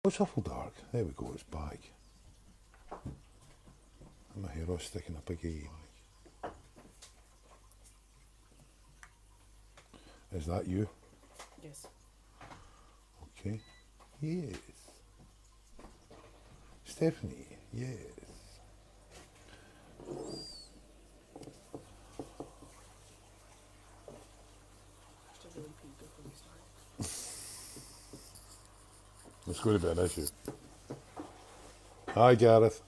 Oh, it's awful dark. There we go, it's back. And my hair was sticking up again. Is that you? Yes. Okay. Yes. Stephanie, yes. Should really pee before we start. It's going to be an issue. Hi, Gareth.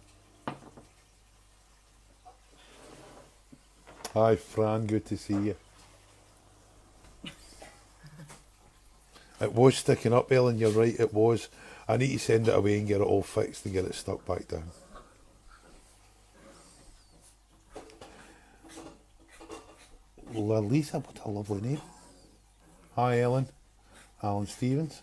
Hi, Fran. Good to see you. It was sticking up, Ellen. You're right. It was. I need to send it away and get it all fixed and get it stuck back down. Lisa, what a lovely name. Hi, Ellen. Alan Stevens.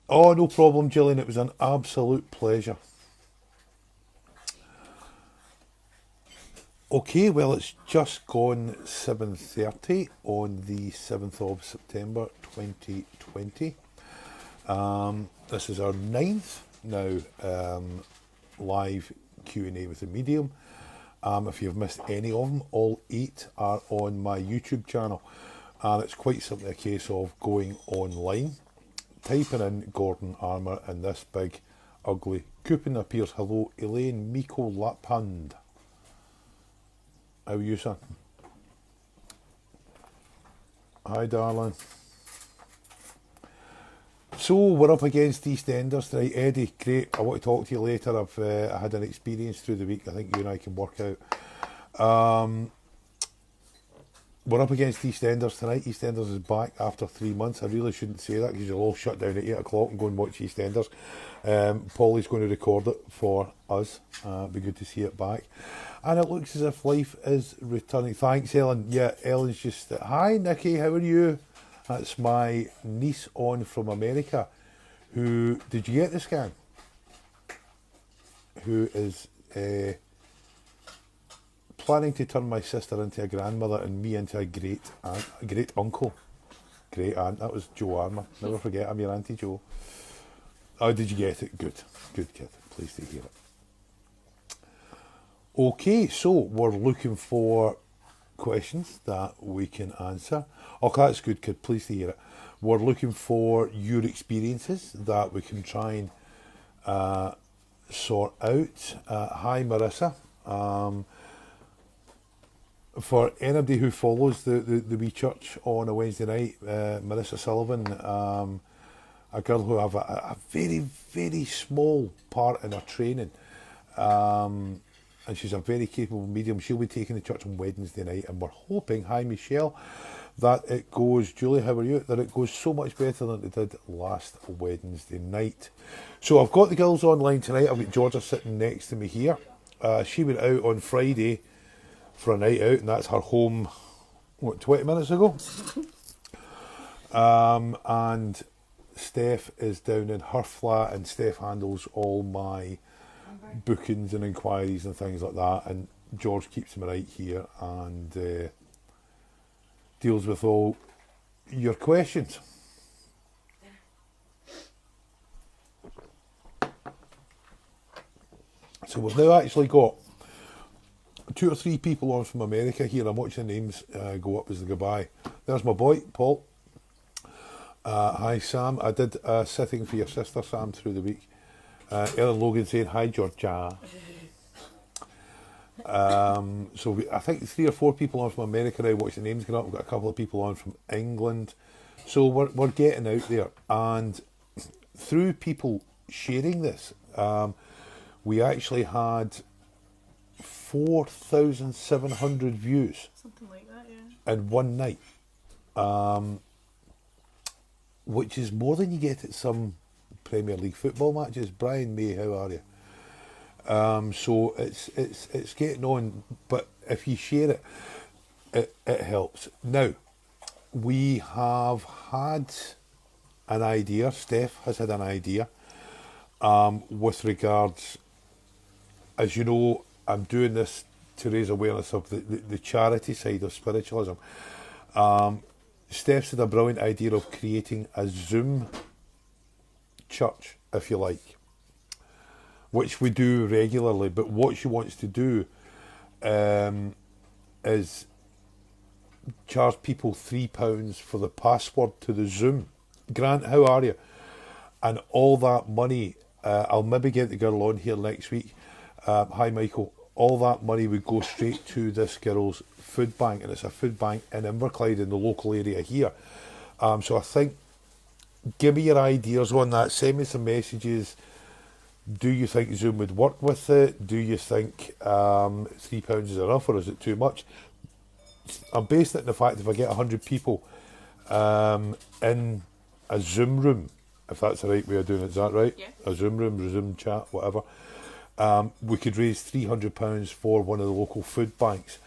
Oh, no problem, Gillian. It was an absolute pleasure. Okay, well, it's just gone 7:30 on the 7th of September 2020. This is our ninth now live Q&A with the medium. If you've missed any of them, all 8 are on my YouTube channel. And it's quite simply a case of going online, typing in Gordon Armour, and this big, ugly coupon appears. Hello, Elaine Miko Lapand. How are you, son? Hi, darling. So, we're up against EastEnders tonight. Eddie, great. I want to talk to you later. I had an experience through the week I think you and I can work out. We're up against EastEnders tonight. EastEnders is back after 3 months. I really shouldn't say that because you'll all shut down at 8 o'clock and go and watch EastEnders. Polly's going to record it for us. Be good to see it back. And it looks as if life is returning. Thanks, Ellen. Yeah, Ellen's just... Hi, Nikki. How are you? That's my niece on from America. Who... Did you get the scan? Who is... planning to turn my sister into a grandmother and me into a great aunt, a great uncle. Great aunt. That was Joe Armour. Never forget, I'm your Auntie Joe. Oh, did you get it? Good. Good, kid. Pleased to hear it. Okay, so we're looking for questions that we can answer. Okay, that's good, kid. Pleased to hear it. We're looking for your experiences that we can try and sort out. Hi, Marissa. For anybody who follows the wee church on a Wednesday night, Marissa Sullivan, a girl who have a very, very small part in her training, and she's a very capable medium. She'll be taking the church on Wednesday night, and we're hoping, hi Michelle, that it goes, Julie, how are you? That it goes so much better than it did last Wednesday night. So I've got the girls online tonight. I've got Georgia sitting next to me here. She went out on Friday for a night out, and that's her home, what, 20 minutes ago? And Steph is down in her flat, and Steph handles all my bookings and inquiries and things like that, and George keeps me right here and deals with all your questions. So we've now actually got 2 or 3 people on from America here. I'm watching the names go up as they go by. There's my boy, Paul. Hi, Sam. I did a sitting for your sister, Sam, through the week. Ellen Logan saying, hi, Georgia. I think 3 or 4 people on from America now. Watch the names go up. We've got a couple of people on from England. So we're getting out there. And through people sharing this, we actually had 4,700 views. Something like that, yeah. In one night. Which is more than you get at some Premier League football matches. Brian May, how are you? So it's getting on, but if you share it helps. Now, we have had an idea, Steph has had an idea, with regards, as you know, I'm doing this to raise awareness of the charity side of spiritualism. Steph's had a brilliant idea of creating a Zoom church, if you like, which we do regularly. But what she wants to do is charge people £3 for the password to the Zoom. Grant, how are you? And all that money, I'll maybe get the girl on here next week. Hi, Michael. All that money would go straight to this girl's food bank, and it's a food bank in Inverclyde in the local area here. So I think, give me your ideas on that. Send me some messages. Do you think Zoom would work with it? Do you think £3 is enough, or is it too much? I'm basing it on the fact if I get 100 people in a Zoom room, if that's the right way of doing it, is that right? Yeah. A Zoom room, a Zoom chat, whatever. We could raise £300 for one of the local food banks.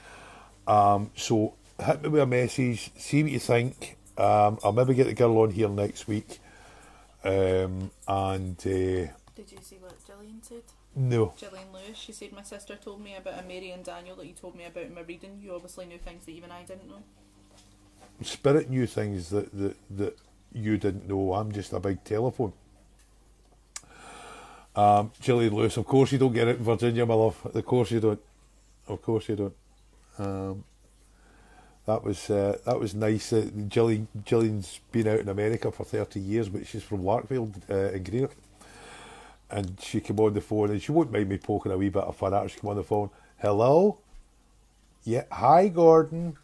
So hit me with a message, see what you think. I'll maybe get the girl on here next week. Did you see what Gillian said? No. Gillian Lewis, she said, my sister told me about a Mary and Daniel that you told me about in my reading. You obviously knew things that even I didn't know. Spirit knew things that you didn't know. I'm just a big telephone. Gillian Lewis, of course you don't get it in Virginia, my love. Of course you don't. Of course you don't. That was nice. Gillian's been out in America for 30 years, but she's from Larkfield in Greenock. And she came on the phone, and she won't mind me poking a wee bit of fun at her. She came on the phone, hello? Yeah, hi Gordon.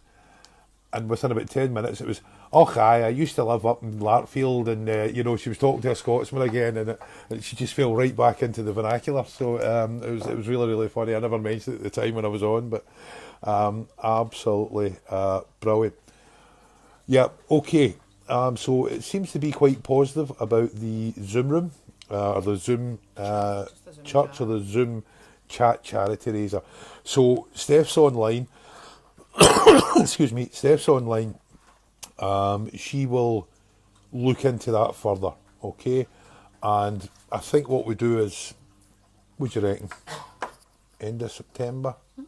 And within about 10 minutes it was, oh hi, I used to live up in Larkfield, and she was talking to a Scotsman again, and she just fell right back into the vernacular. So it was really, really funny. I never mentioned it at the time when I was on, but absolutely brilliant. Yeah, okay. So it seems to be quite positive about the Zoom room, or the Zoom Zoom church, chat. or the Zoom chat charity raiser. So Steph's online. Excuse me, Steph's online. She will look into that further, okay? And I think what we do is, what do you reckon? End of September? Well,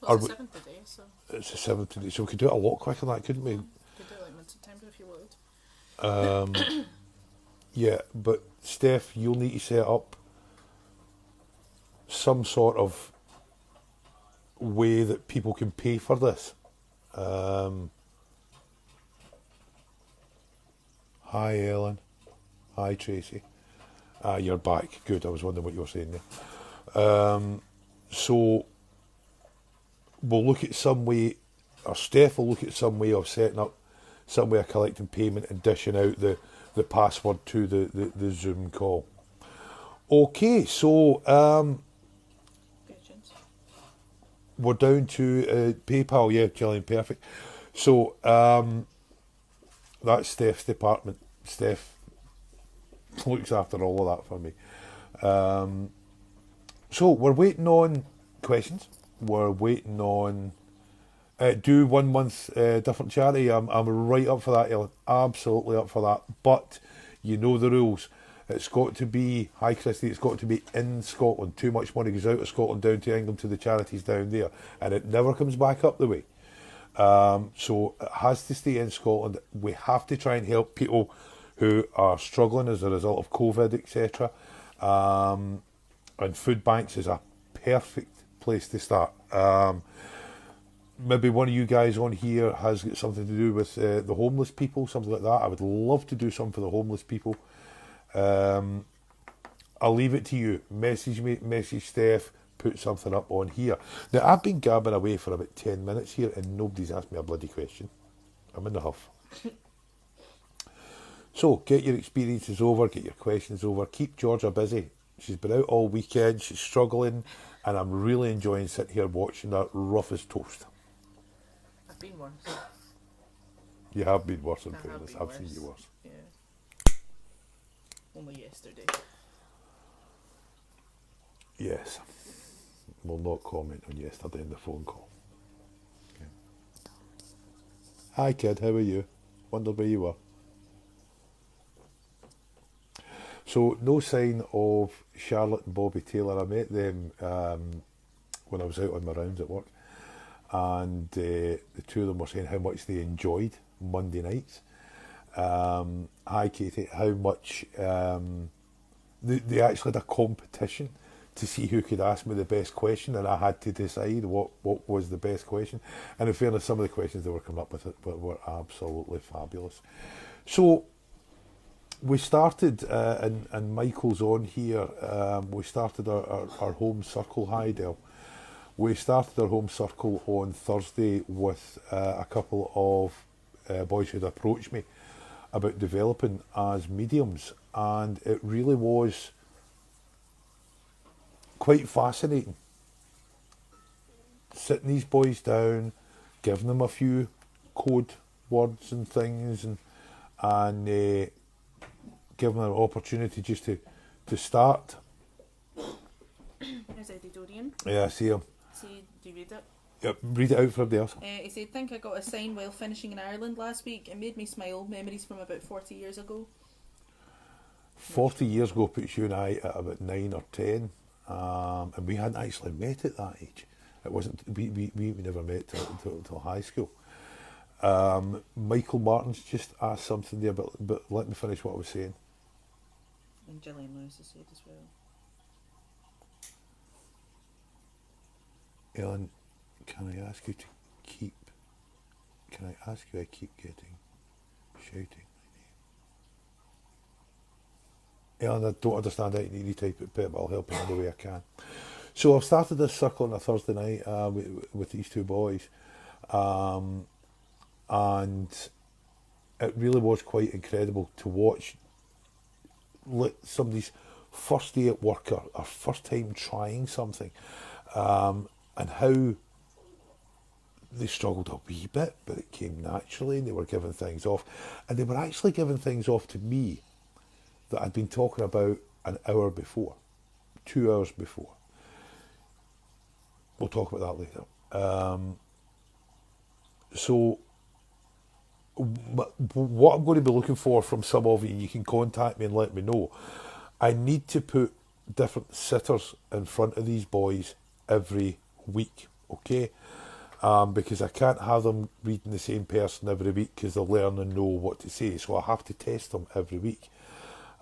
it's Are the 7th today, so It's the 7th today, so we could do it a lot quicker than that, couldn't we? you could do it like mid-September if you would. Yeah, but Steph, you'll need to set up some sort of way that people can pay for this. Hi Ellen. Hi Tracy. You're back. Good, I was wondering what you were saying there. So we'll look at some way, or Steph will look at some way of setting up some way of collecting payment and dishing out the password to the Zoom call. Okay, so Questions? we're down to PayPal. Yeah, Gillian, perfect. So that's Steph's department. Steph looks after all of that for me. So we're waiting on questions. We're waiting on do 1 month different charity. I'm right up for that, Ellen. Absolutely up for that. But you know the rules. It's got to be, hi Christy, it's got to be in Scotland. Too much money goes out of Scotland down to England to the charities down there, and it never comes back up the way. So it has to stay in Scotland. We have to try and help people who are struggling as a result of COVID, etc. And food banks is a perfect place to start. Maybe one of you guys on here has got something to do with the homeless people, something like that. I would love to do something for the homeless people. I'll leave it to you. Message me, message Steph, put something up on here. Now, I've been gabbing away for about 10 minutes here and nobody's asked me a bloody question. I'm in the huff. So, get your experiences over, get your questions over, keep Georgia busy. She's been out all weekend, she's struggling, and I'm really enjoying sitting here watching her rough as toast. I've been worse. You have been worse in I have fairness. been I've seen worse. you worse. Yeah. Only yesterday. Yes. We'll not comment on yesterday in the phone call. Okay. Hi kid, how are you? Wondered where you were. So, no sign of Charlotte and Bobby Taylor. I met them when I was out on my rounds at work, and the two of them were saying how much they enjoyed Monday nights. Hi Katie, how much they actually had a competition to see who could ask me the best question, and I had to decide what was the best question. And in fairness, some of the questions they were coming up with were absolutely fabulous. So we started, and Michael's on here, we started our home circle, Heidel. We started our home circle on Thursday with a couple of boys who'd approached me about developing as mediums, and it really was quite fascinating. Sitting these boys down, giving them a few code words and things, and giving them an opportunity just to start. There's Eddie Dorian. Yeah, I see him. See, do you read it? Yep, read it out for everybody else. He said, think I got a sign while finishing in Ireland last week. It made me smile. Memories from about 40 years ago. 40 years ago puts you and I at about 9 or 10, and we hadn't actually met at that age. It wasn't, we never met till high school. Michael Martin's just asked something there, but let me finish what I was saying. And Gillian Lewis has said as well. Ellen, can I ask you I keep getting shouting my name? Ellen, I don't understand how you type it, but I'll help in any way I can. So I've started this circle on a Thursday night with these two boys, and it really was quite incredible to watch somebody's first day at work or first time trying something, and how they struggled a wee bit, but it came naturally, and they were giving things off. And they were actually giving things off to me that I'd been talking about an hour before, 2 hours before. We'll talk about that later. So what I'm going to be looking for from some of you, you can contact me and let me know. I need to put different sitters in front of these boys every week, okay? Because I can't have them reading the same person every week, because they'll learn and know what to say. So I have to test them every week.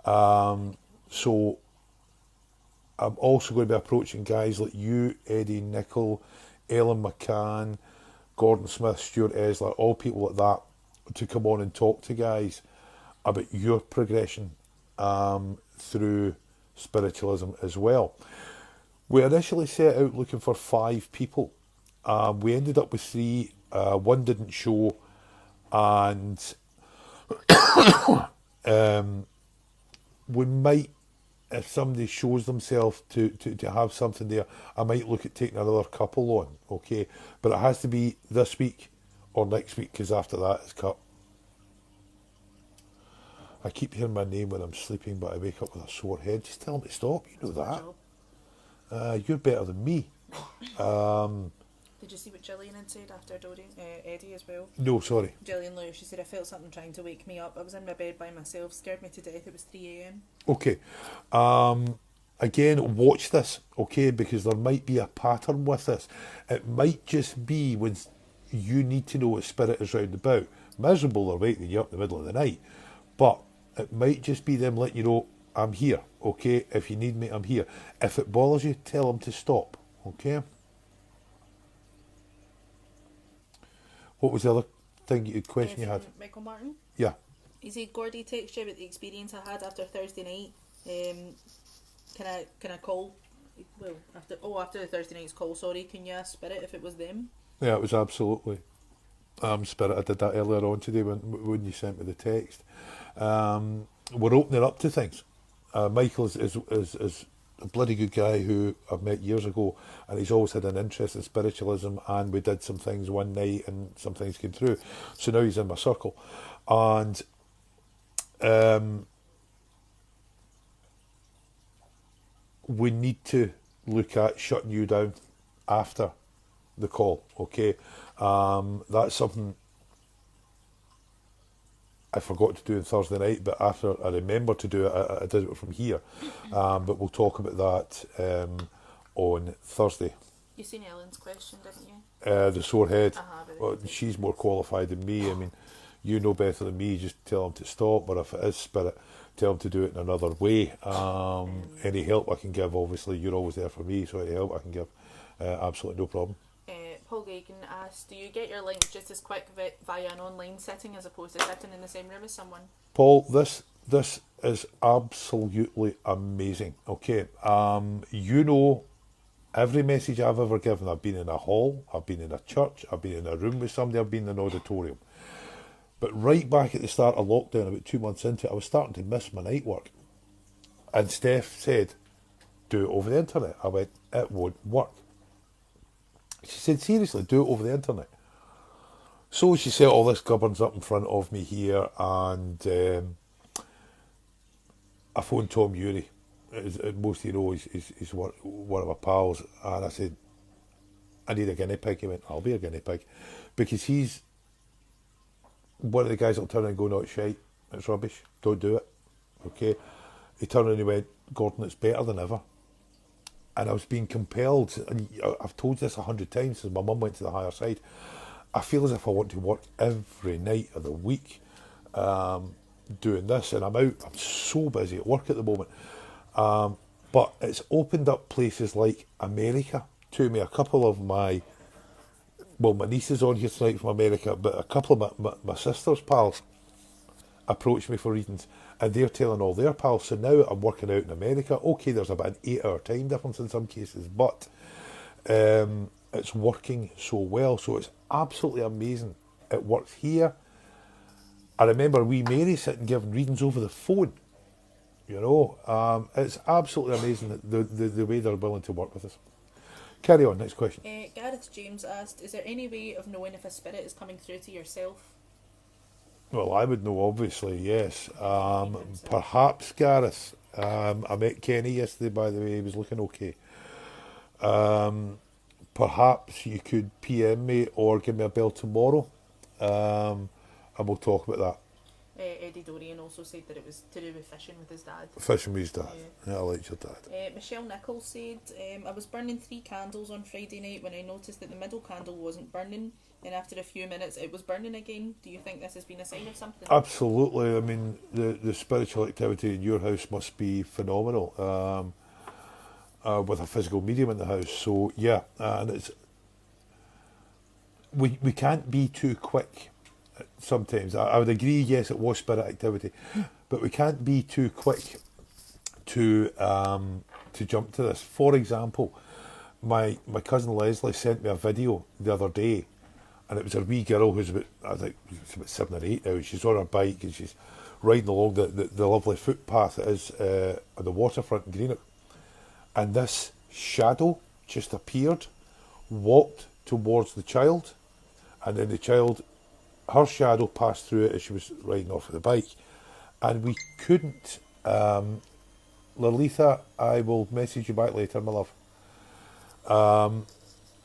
So I'm also going to be approaching guys like you, Eddie Nichol, Ellen McCann, Gordon Smith, Stuart Esler, all people like that, to come on and talk to guys about your progression through spiritualism as well. We initially set out looking for 5 people. We ended up with 3. One didn't show, and we might, if somebody shows themselves to have something there, I might look at taking another couple on, okay? But it has to be this week or next week, because after that it's cut. I keep hearing my name when I'm sleeping, but I wake up with a sore head. Just tell them to stop, you know that. You're better than me. Did you see what Gillian had said after Eddie as well? No, sorry. Gillian Lewis, she said, I felt something trying to wake me up. I was in my bed by myself, scared me to death. It was 3 a.m. Okay. Again, watch this, okay, because there might be a pattern with this. It might just be when you need to know what spirit is round about. Miserable or waking you up in the middle of the night. But it might just be them letting you know, I'm here, okay? If you need me, I'm here. If it bothers you, tell them to stop, okay? What was the other question you had? Michael Martin? Yeah. He said, Gordy, text you about the experience I had after Thursday night. Can I call? Well, after the Thursday night's call, sorry, can you ask Spirit if it was them? Yeah, it was absolutely Spirit. I did that earlier on today when you sent me the text. We're opening up to things. Michael is a bloody good guy who I've met years ago, and he's always had an interest in spiritualism, and we did some things one night and some things came through. So now he's in my circle. And we need to look at shutting you down after the call, okay? That's something I forgot to do on Thursday night, but after I remembered to do it, I did it from here. But we'll talk about that on Thursday. You seen Ellen's question, didn't you? The sore head. Uh-huh, Well, she's more qualified than me. I mean, you know better than me, just tell them to stop, or if it is spirit, tell them to do it in another way. Any help I can give, obviously, you're always there for me, so any help I can give, absolutely no problem. Paul Gagan asked, do you get your links just as quick via an online setting as opposed to sitting in the same room as someone? Paul, this is absolutely amazing. Okay, you know, every message I've ever given, I've been in a hall, I've been in a church, I've been in a room with somebody, I've been in an auditorium. But right back at the start of lockdown, about 2 months into it, I was starting to miss my night work. And Steph said, do it over the internet. I went, it won't work. She said, seriously, do it over the internet. So she set all this gubbins up in front of me here, and I phoned Tom Urey. As most of you know, he's one of my pals. And I said, I need a guinea pig. He went, I'll be a guinea pig. Because he's one of the guys that'll turn around and go, no, it's shite, it's rubbish, don't do it. Okay. He turned around and he went, Gordon, it's better than ever. And I was being compelled, and I've told this 100 times since my mum went to the higher side, I feel as if I want to work every night of the week doing this, and I'm so busy at work at the moment. But it's opened up places like America to me. A couple of my niece is on here tonight from America, but a couple of my sister's pals approached me for readings, and they're telling all their pals. So now I'm working out in America. Okay, there's about an 8-hour time difference in some cases, but it's working so well. So it's absolutely amazing. It works here. I remember wee Mary sitting giving readings over the phone. You know, it's absolutely amazing the way they're willing to work with us. Carry on, next question. Gareth James asked, is there any way of knowing if a spirit is coming through to yourself? Well, I would know, obviously, yes. Perhaps, Gareth. I met Kenny yesterday, by the way. He was looking okay. Perhaps you could PM me or give me a bell tomorrow, and we'll talk about that. Eddie Dorian also said that it was to do with fishing with his dad. Fishing with his dad. Yeah, I like your dad. Michelle Nichols said, I was burning 3 candles on Friday night when I noticed that the middle candle wasn't burning. Then after a few minutes it was burning again. Do you think this has been a sign of something? Absolutely. I mean, the spiritual activity in your house must be phenomenal, with a physical medium in the house. So yeah, and it's we can't be too quick. Sometimes I would agree. Yes, it was spirit activity, but we can't be too quick to jump to this. For example, my cousin Leslie sent me a video the other day, and it was a wee girl who's about, I think she's about 7 or 8 now. She's on her bike and she's riding along the lovely footpath that is on the waterfront in Greenock, and this shadow just appeared, walked towards the child, and then the child, her shadow passed through it as she was riding off the bike, and we couldn't. Lalitha, I will message you back later, my love.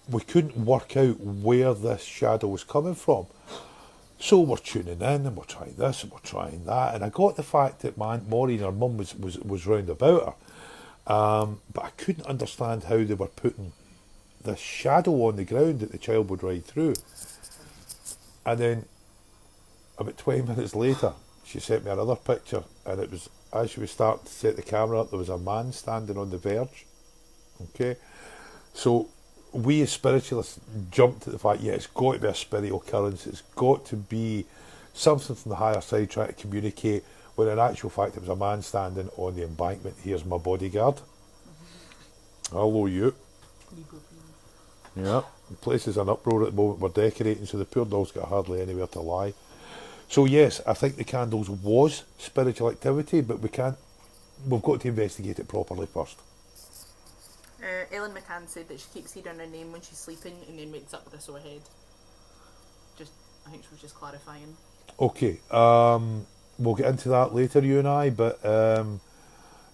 We couldn't work out where this shadow was coming from, so we're tuning in and we're trying this and we're trying that, and I got the fact that my Aunt Maureen, her mum, was round about her, but I couldn't understand how they were putting this shadow on the ground that the child would ride through. And then about 20 minutes later, she sent me another picture, and it was, as she was starting to set the camera up, there was a man standing on the verge. Okay, so we as spiritualists jumped at the fact, yeah, it's got to be a spiritual occurrence, it's got to be something from the higher side trying to communicate, when in actual fact it was a man standing on the embankment. Here's my bodyguard. Hello, you. Yeah, the place is an uproar at the moment. We're decorating, so the poor dog's got hardly anywhere to lie. So yes, I think the candles was spiritual activity, but we've got to investigate it properly first. Ellen McCann said that she keeps hearing her name when she's sleeping and then wakes up with a sore head. I think she was just clarifying. Okay, we'll get into that later, you and I, but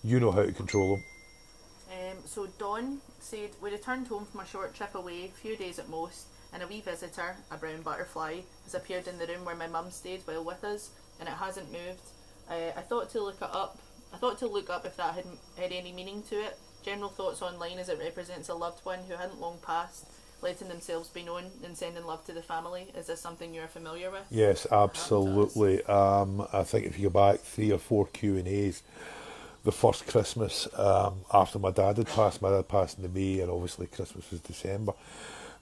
you know how to control them. So Dawn said, we returned home from a short trip away, a few days at most, and a wee visitor, a brown butterfly, has appeared in the room where my mum stayed while with us, and it hasn't moved. I thought to look up if that had any meaning to it. General thoughts online as it represents a loved one who hadn't long passed. letting themselves be known and sending love to the family. Is this something you're familiar with? Yes, absolutely. I think if you go back 3 or 4 Q&As, the first Christmas after my dad had passed in May, and obviously Christmas was December.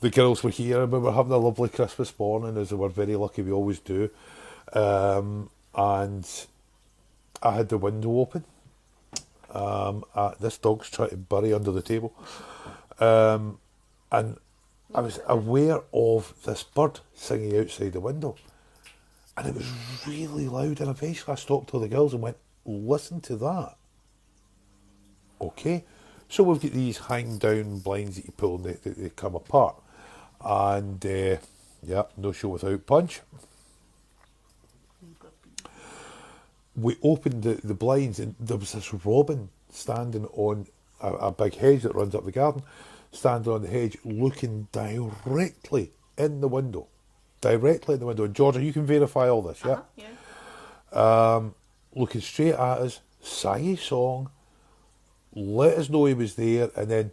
The girls were here and we were having a lovely Christmas morning, as we were very lucky, we always do. And I had the window open. This dog's trying to bury under the table. And I was aware of this bird singing outside the window. And it was really loud, and eventually I stopped all the girls and went, listen to that. Okay, so we've got these hang down blinds that you pull and they come apart. And yeah, no show without punch. We opened the blinds and there was this robin standing on a big hedge that runs up the garden, standing on the hedge looking directly in the window. And Georgia, you can verify all this, yeah? Yeah. Looking straight at us, sang a song, let us know he was there, and then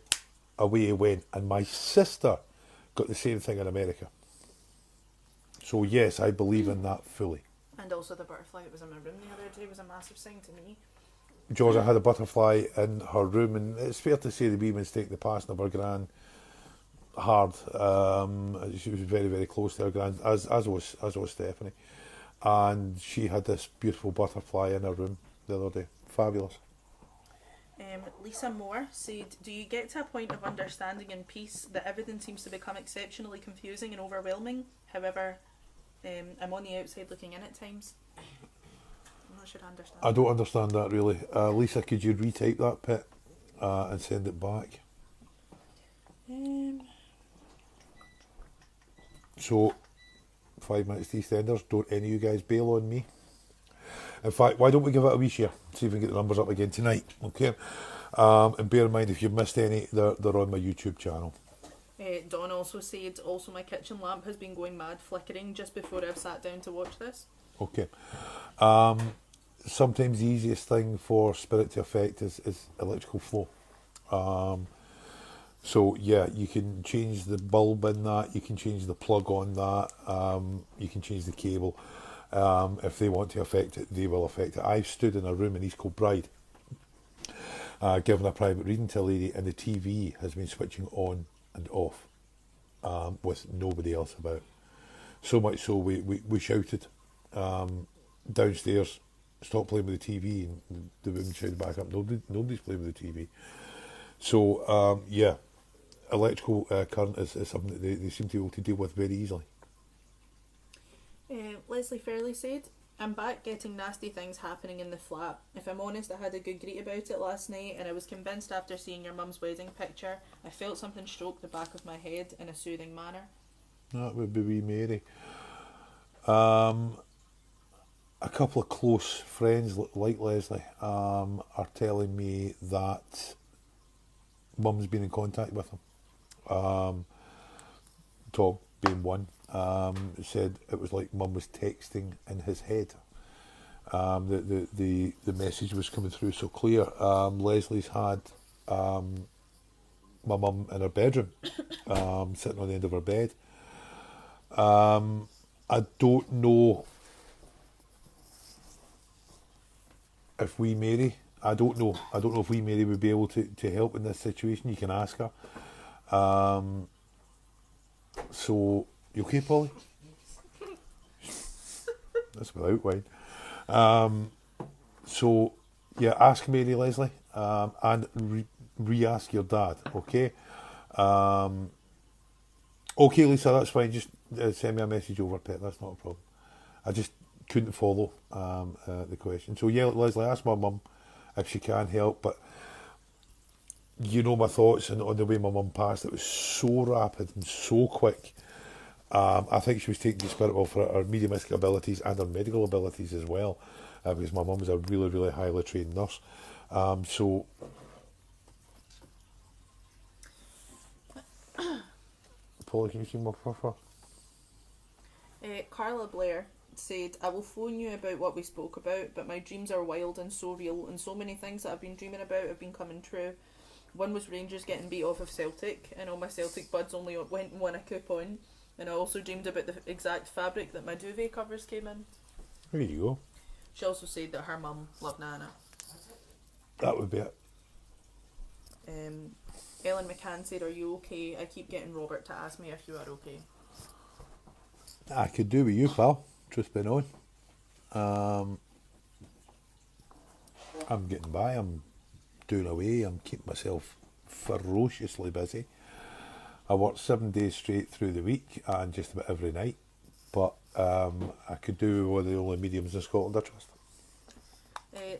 away he went. And my sister got the same thing in America. So yes, I believe in that fully. And also the butterfly that was in my room the other day was a massive sign to me. Georgia had a butterfly in her room, and it's fair to say the wee one's taking the passing of her gran hard. She was very, very close to her gran, as was Stephanie. And she had this beautiful butterfly in her room the other day. Fabulous. Lisa Moore said, do you get to a point of understanding and peace that everything seems to become exceptionally confusing and overwhelming? However, I'm on the outside looking in at times. I'm not sure I understand. I don't understand that really. Lisa, could you retype that bit and send it back? So, 5 minutes to EastEnders. Don't any of you guys bail on me. In fact, why don't we give it a wee share? See if we can get the numbers up again tonight. Okay. And bear in mind, if you've missed any, they're on my YouTube channel. Dawn also said, also my kitchen lamp has been going mad, flickering just before I've sat down to watch this. Okay. Sometimes the easiest thing for spirit to affect is electrical flow. So yeah, you can change the bulb in that, you can change the plug on that, you can change the cable. If they want to affect it, they will affect it. I've stood in a room in East Kilbride, given a private reading to a lady, and the TV has been switching on and off with nobody else about. So much so we shouted downstairs, stop playing with the TV, and the woman shouted back up, nobody's playing with the TV. So yeah, electrical current is something that they seem to be able to deal with very easily. Leslie Fairley said, I'm back getting nasty things happening in the flat. If I'm honest, I had a good greet about it last night, and I was convinced after seeing your mum's wedding picture, I felt something stroke the back of my head in a soothing manner. That would be wee Mary. A couple of close friends like Leslie are telling me that mum's been in contact with him. Tom being one. Said it was like mum was texting in his head. The message was coming through so clear. Leslie's had my mum in her bedroom, sitting on the end of her bed. I don't know if wee Mary, I don't know if wee Mary would be able to help in this situation. You can ask her. So, you okay, Polly? That's without wine. So, yeah, ask Mary, Leslie, and re-ask your dad, okay? Okay, Lisa, that's fine. Just send me a message over, pet. That's not a problem. I just couldn't follow the question. So, yeah, Leslie, ask my mum if she can help, but you know my thoughts on the way my mum passed. It was so rapid and so quick. I think she was taking the spirit well for her mediumistic abilities and her medical abilities as well, because my mum was a really, really highly trained nurse. So, Paula, can you see more for? Carla Blair said, I will phone you about what we spoke about, but my dreams are wild and so real, and so many things that I've been dreaming about have been coming true. One was Rangers getting beat off of Celtic, and all my Celtic buds only went and won a coupon. And I also dreamed about the exact fabric that my duvet covers came in. There you go. She also said that her mum loved Nana. That would be it. Ellen McCann said, "Are you okay? I keep getting Robert to ask me if you are okay." I could do with you, pal. Truth be known. I'm getting by. I'm doing away. I'm keeping myself ferociously busy. I work 7 days straight through the week and just about every night. But I could do with the only mediums in Scotland I trust.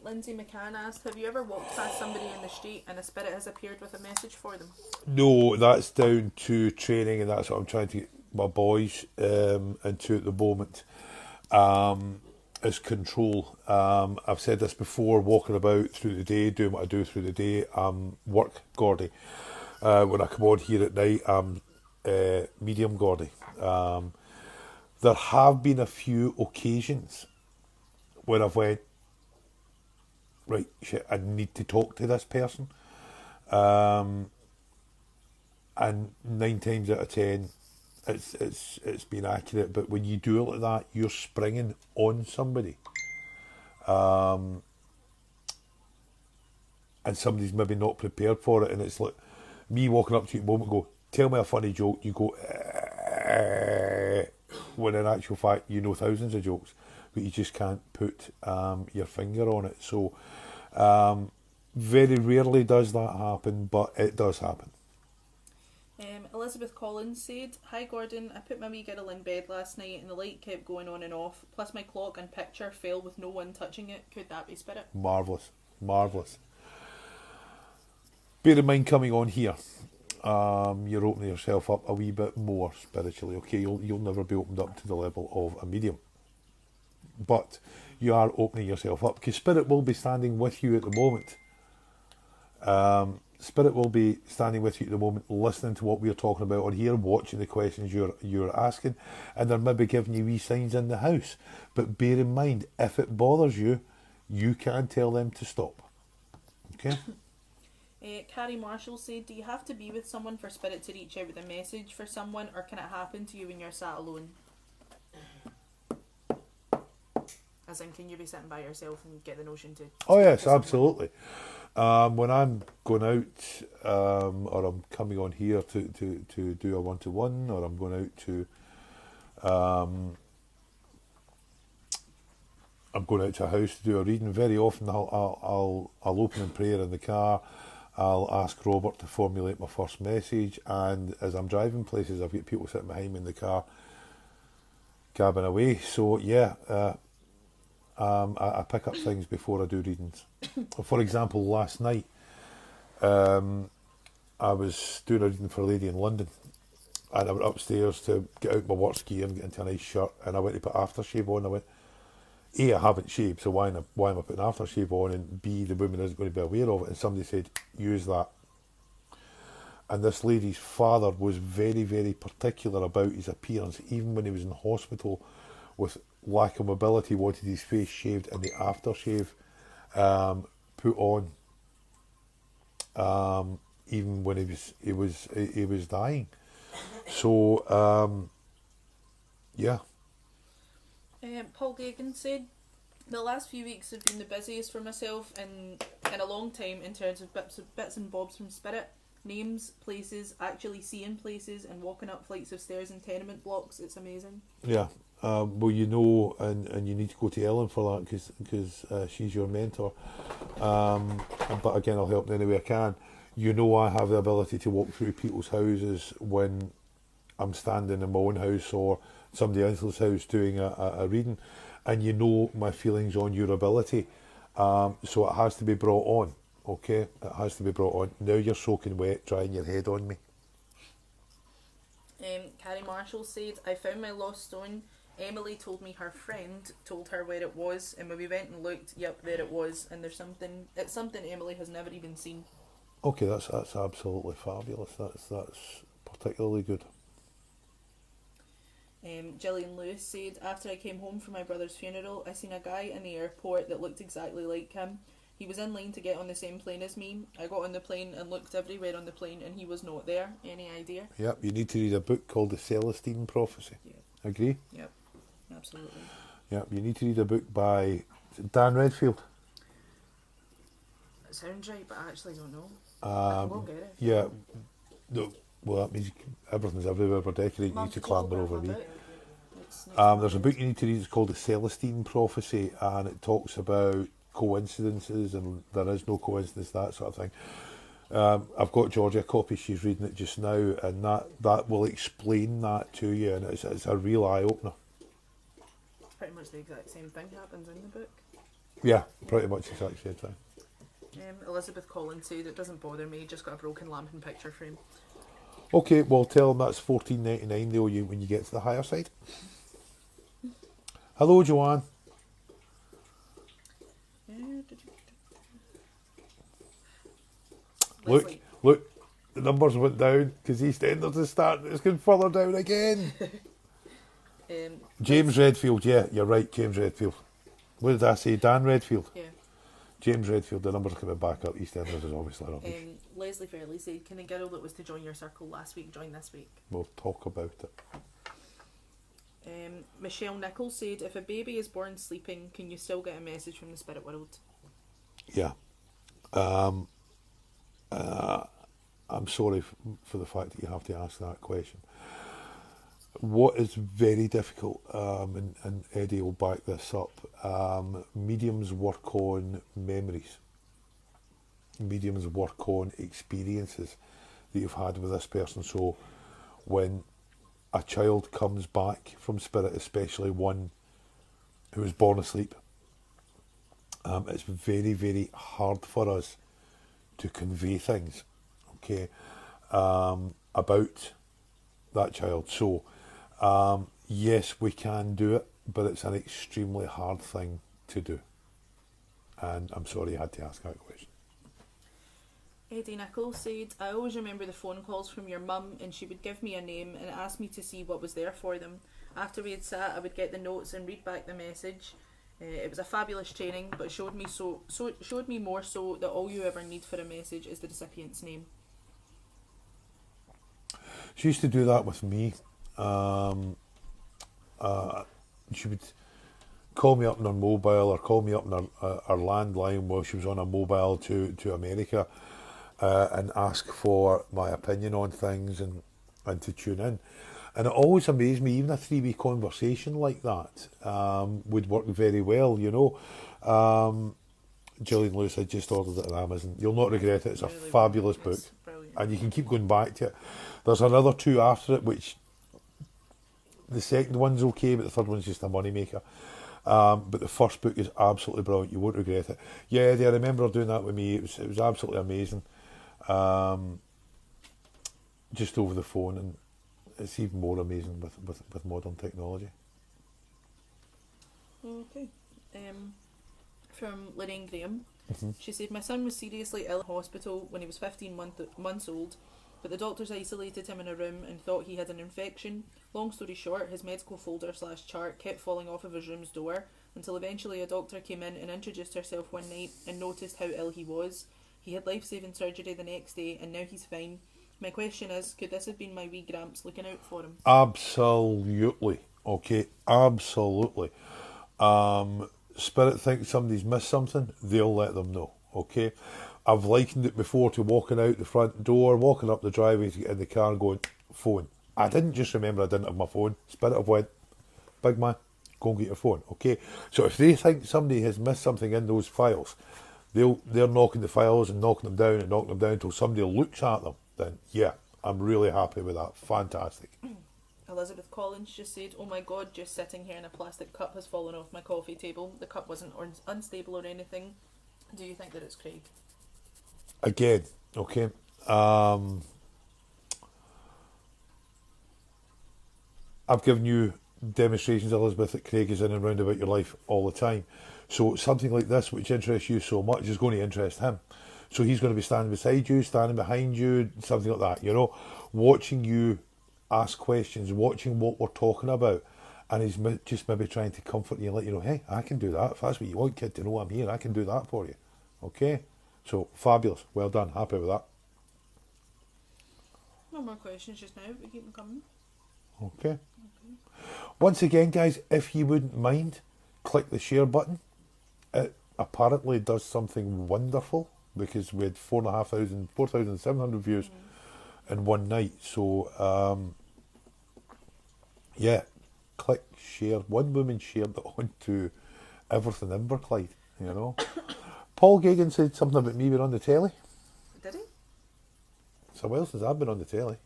Lindsay McCann asked, "Have you ever walked past somebody in the street and a spirit has appeared with a message for them?" No, that's down to training, and that's what I'm trying to get my boys into at the moment. Is control. I've said this before, walking about through the day, doing what I do through the day, work Gordy. When I come on here at night, I'm medium Gordy. There have been a few occasions when I've went, right, shit, I need to talk to this person. And 9 times out of 10, it's been accurate. But when you do it like that, you're springing on somebody, and somebody's maybe not prepared for it, and it's like me walking up to you at the moment, go, tell me a funny joke. You go, when in actual fact you know thousands of jokes, but you just can't put your finger on it. So very rarely does that happen, but it does happen. Elizabeth Collins said, "Hi Gordon, I put my wee girl in bed last night and the light kept going on and off, plus my clock and picture fell with no one touching it. Could that be spirit?" Marvellous. Bear in mind, coming on here, you're opening yourself up a wee bit more spiritually. Okay, you'll never be opened up to the level of a medium, but you are opening yourself up, because spirit will be standing with you at the moment. Spirit will be standing with you at the moment, listening to what we're talking about on here, watching the questions you're asking, and they're maybe giving you wee signs in the house. But bear in mind, if it bothers you, you can tell them to stop. Okay? Carrie Marshall said, "Do you have to be with someone for spirit to reach out with a message for someone, or can it happen to you when you're sat alone?" As in, can you be sitting by yourself and get the notion to... Oh yes, absolutely. When I'm going out, or I'm coming on here to do a one-to-one, or I'm going out to I'm going out to a house to do a reading, very often I'll open in prayer in the car. I'll ask Robert to formulate my first message, and as I'm driving places, I've got people sitting behind me in the car gabbing away. So yeah, I pick up things before I do readings. For example, last night I was doing a reading for a lady in London, and I went upstairs to get out my work gear and get into a nice shirt, and I went to put aftershave on. I went, A, I haven't shaved, so why am I putting aftershave on? And B, the woman isn't going to be aware of it. And somebody said, use that. And this lady's father was very, very particular about his appearance. Even when he was in hospital with lack of mobility, wanted his face shaved and the aftershave put on. Even when he was dying. So yeah. Paul Gagan said, "The last few weeks have been the busiest for myself in a long time in terms of bits and bobs from spirit. Names, places, actually seeing places, and walking up flights of stairs in tenement blocks. It's amazing." Yeah. Well, you know, and you need to go to Ellen for that, because she's your mentor. But again, I'll help in any way I can. You know, I have the ability to walk through people's houses when I'm standing in my own house or somebody else's house doing a reading, and you know my feelings on your ability. So it has to be brought on. Okay, it has to be brought on. Now you're soaking wet, drying your head on me. Carrie Marshall said, "I found my lost stone. Emily told me her friend told her where it was, and when we went and looked, yep, there it was. And it's something Emily has never even seen." Okay, that's absolutely fabulous. That's particularly good. Gillian Lewis said, "After I came home from my brother's funeral, I seen a guy in the airport that looked exactly like him. He was in line to get on the same plane as me. I got on the plane and looked everywhere on the plane and he was not there. Any idea? Yep, you need to read a book called The Celestine Prophecy. Yeah. Agree? Yep, absolutely. Yep, you need to read a book by is it Dan Redfield. It sounds right, but I actually don't know. I won't get it. Yeah, no, well that means everything's everywhere we're decorating. You need to clamber over me. There's a book you need to read, it's called The Celestine Prophecy, and it talks about coincidences and there is no coincidence, that sort of thing. I've got Georgia a copy, she's reading it just now, and that will explain that to you, and it's a real eye-opener. Pretty much the exact same thing happens in the book. Yeah, pretty much the exact same thing. Elizabeth Collins said, it doesn't bother me, just got a broken lamp and picture frame. Okay, well tell them that's $14.99 though when you get to the higher side. Hello, Joanne. Look, the numbers went down because EastEnders is starting. It's going further down again. James Redfield, yeah, you're right, James Redfield. What did I say? Dan Redfield? Yeah. James Redfield, the numbers are coming back up. EastEnders is obviously rubbish. Leslie Fairley said, can the girl that was to join your circle last week join this week? We'll talk about it. Michelle Nichols said, if a baby is born sleeping, can you still get a message from the spirit world? Yeah. I'm sorry for the fact that you have to ask that question. What is very difficult, and Eddie will back this up, mediums work on memories. Mediums work on experiences that you've had with this person. So when a child comes back from spirit, especially one who was born asleep, it's very, very hard for us to convey things, okay, about that child. So, yes, we can do it, but it's an extremely hard thing to do. And I'm sorry you had to ask that question. Eddie Nichols said, I always remember the phone calls from your mum, and she would give me a name and ask me to see what was there for them. After we had sat, I would get the notes and read back the message. It was a fabulous training, but showed me more so that all you ever need for a message is the recipient's name. She used to do that with me. She would call me up on her mobile or call me up on her landline while she was on a mobile to America, and ask for my opinion on things and to tune in. And it always amazed me, even a 3-way conversation like that would work very well, you know. Gillian Lewis, I just ordered it on Amazon. You'll not regret it. It's a really fabulous book. And you can keep going back to it. There's another 2 after it, which the second one's okay, but the third one's just a money maker. But the first book is absolutely brilliant. You won't regret it. Yeah, I remember her doing that with me. It was absolutely amazing. Just over the phone, and it's even more amazing with modern technology. Okay. From Lorraine Graham. She said, my son was seriously ill in hospital when he was 15 months old, but the doctors isolated him in a room and thought he had an infection. Long story short, his medical folder/chart kept falling off of his room's door until eventually a doctor came in and introduced herself one night and noticed how ill he was. He had life-saving surgery the next day and now he's fine. My question is, could this have been my wee Gramps looking out for him? Absolutely. Okay, absolutely. Spirit thinks somebody's missed something, they'll let them know, okay? I've likened it before to walking out the front door, walking up the driveway to get in the car and going, phone. I didn't just remember I didn't have my phone. Spirit have went, big man, go and get your phone, okay? So if they think somebody has missed something in those files, they're knocking the files and knocking them down and knocking them down until somebody looks at them, then yeah, I'm really happy with that. Fantastic. Elizabeth Collins just said, oh my god, just sitting here and a plastic cup has fallen off my coffee table. The cup wasn't unstable or anything. Do you think that it's Craig? Again, okay. I've given you demonstrations, Elizabeth, that Craig is in and round about your life all the time. So something like this, which interests you so much, is going to interest him. So he's going to be standing beside you, standing behind you, something like that, you know, watching you ask questions, watching what we're talking about, and he's just maybe trying to comfort you and let you know, hey, I can do that. If that's what you want, kid, to know I'm here, I can do that for you. Okay, so fabulous, well done, happy with that. No more questions just now, but keep them coming. Okay. Once again, guys, if you wouldn't mind, click the share button. It apparently does something wonderful because we had 4,700 views in one night. So, yeah, click share. One woman shared it onto everything Inverclyde, you know. Paul Gagan said something about me being on the telly. Did he? So, well, since I've been on the telly.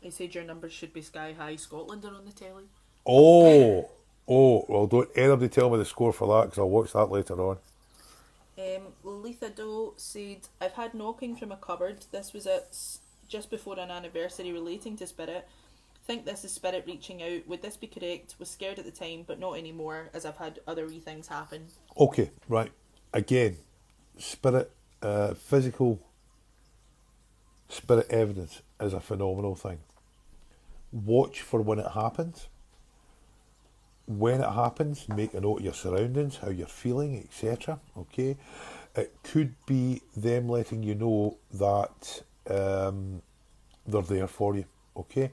He said your numbers should be sky high. Scotland are on the telly. Oh, well, don't anybody tell me the score for that because I'll watch that later on. Letha Doe said, I've had knocking from a cupboard. This was just before an anniversary relating to spirit. Think this is spirit reaching out. Would this be correct? Was scared at the time, but not anymore, as I've had other wee things happen. Okay, right. Again, spirit, physical spirit evidence is a phenomenal thing. Watch for when it happens. When it happens, make a note of your surroundings, how you're feeling, etc. Okay, it could be them letting you know that they're there for you. Okay,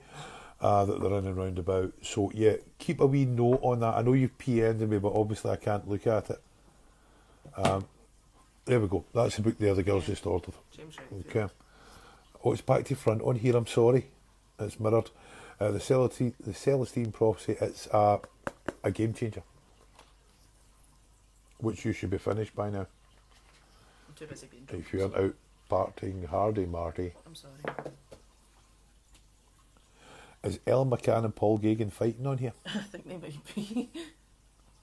that they're in and round about. So yeah, keep a wee note on that. I know you've PM'd me, but obviously I can't look at it. There we go. That's the book there the girls just ordered. James Okay. Oh, it's back to front on here. I'm sorry, it's mirrored. The Celestine prophecy. It's a game changer, which you should be finished by now. I'm too busy being drunk. If you aren't out partying hardy, Marty. I'm sorry. Is Ellen McCann and Paul Gagan fighting on here? I think they might be.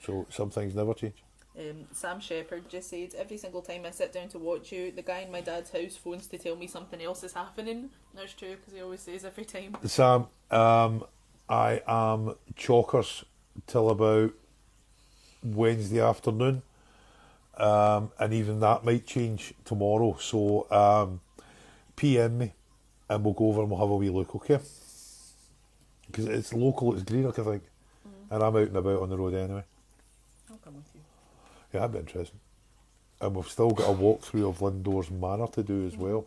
So some things never change. Sam Shepherd just said, every single time I sit down to watch you, the guy in my dad's house phones to tell me something else is happening. That's true, because he always says every time. Sam, I am chockers till about Wednesday afternoon, and even that might change tomorrow. So PM me and we'll go over and we'll have a wee look, okay? Because it's local, it's Greenock, I think, and I'm out and about on the road anyway. I'll come with you. Yeah, that'd be interesting. And we've still got a walkthrough of Lindores Manor to do as well.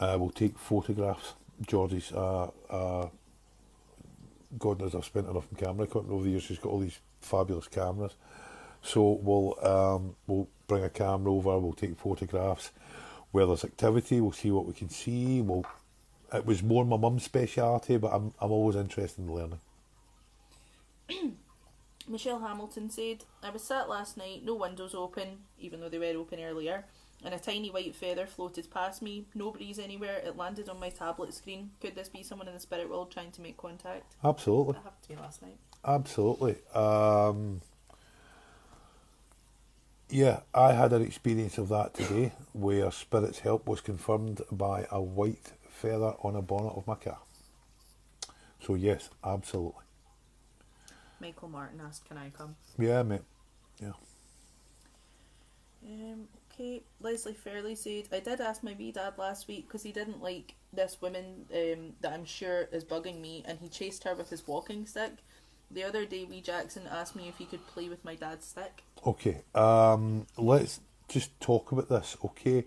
We'll take photographs. Georgie's, God knows I've spent enough on camera equipment over the years. She's got all these fabulous cameras. So we'll bring a camera over, we'll take photographs. Where there's activity, we'll see what we can see. It was more my mum's speciality, but I'm always interested in learning. Michelle Hamilton said, I was sat last night, no windows open, even though they were open earlier, and a tiny white feather floated past me, no breeze anywhere, it landed on my tablet screen. Could this be someone in the spirit world trying to make contact? Absolutely. That happened to me last night. Absolutely. Yeah, I had an experience of that today where spirit's help was confirmed by a white feather on a bonnet of my car. So yes, absolutely. Michael Martin asked, can I come? Yeah, mate. Yeah. Okay, Leslie Fairley said, I did ask my wee dad last week because he didn't like this woman that I'm sure is bugging me, and he chased her with his walking stick. The other day, wee Jackson asked me if he could play with my dad's stick. Okay, let's just talk about this, okay?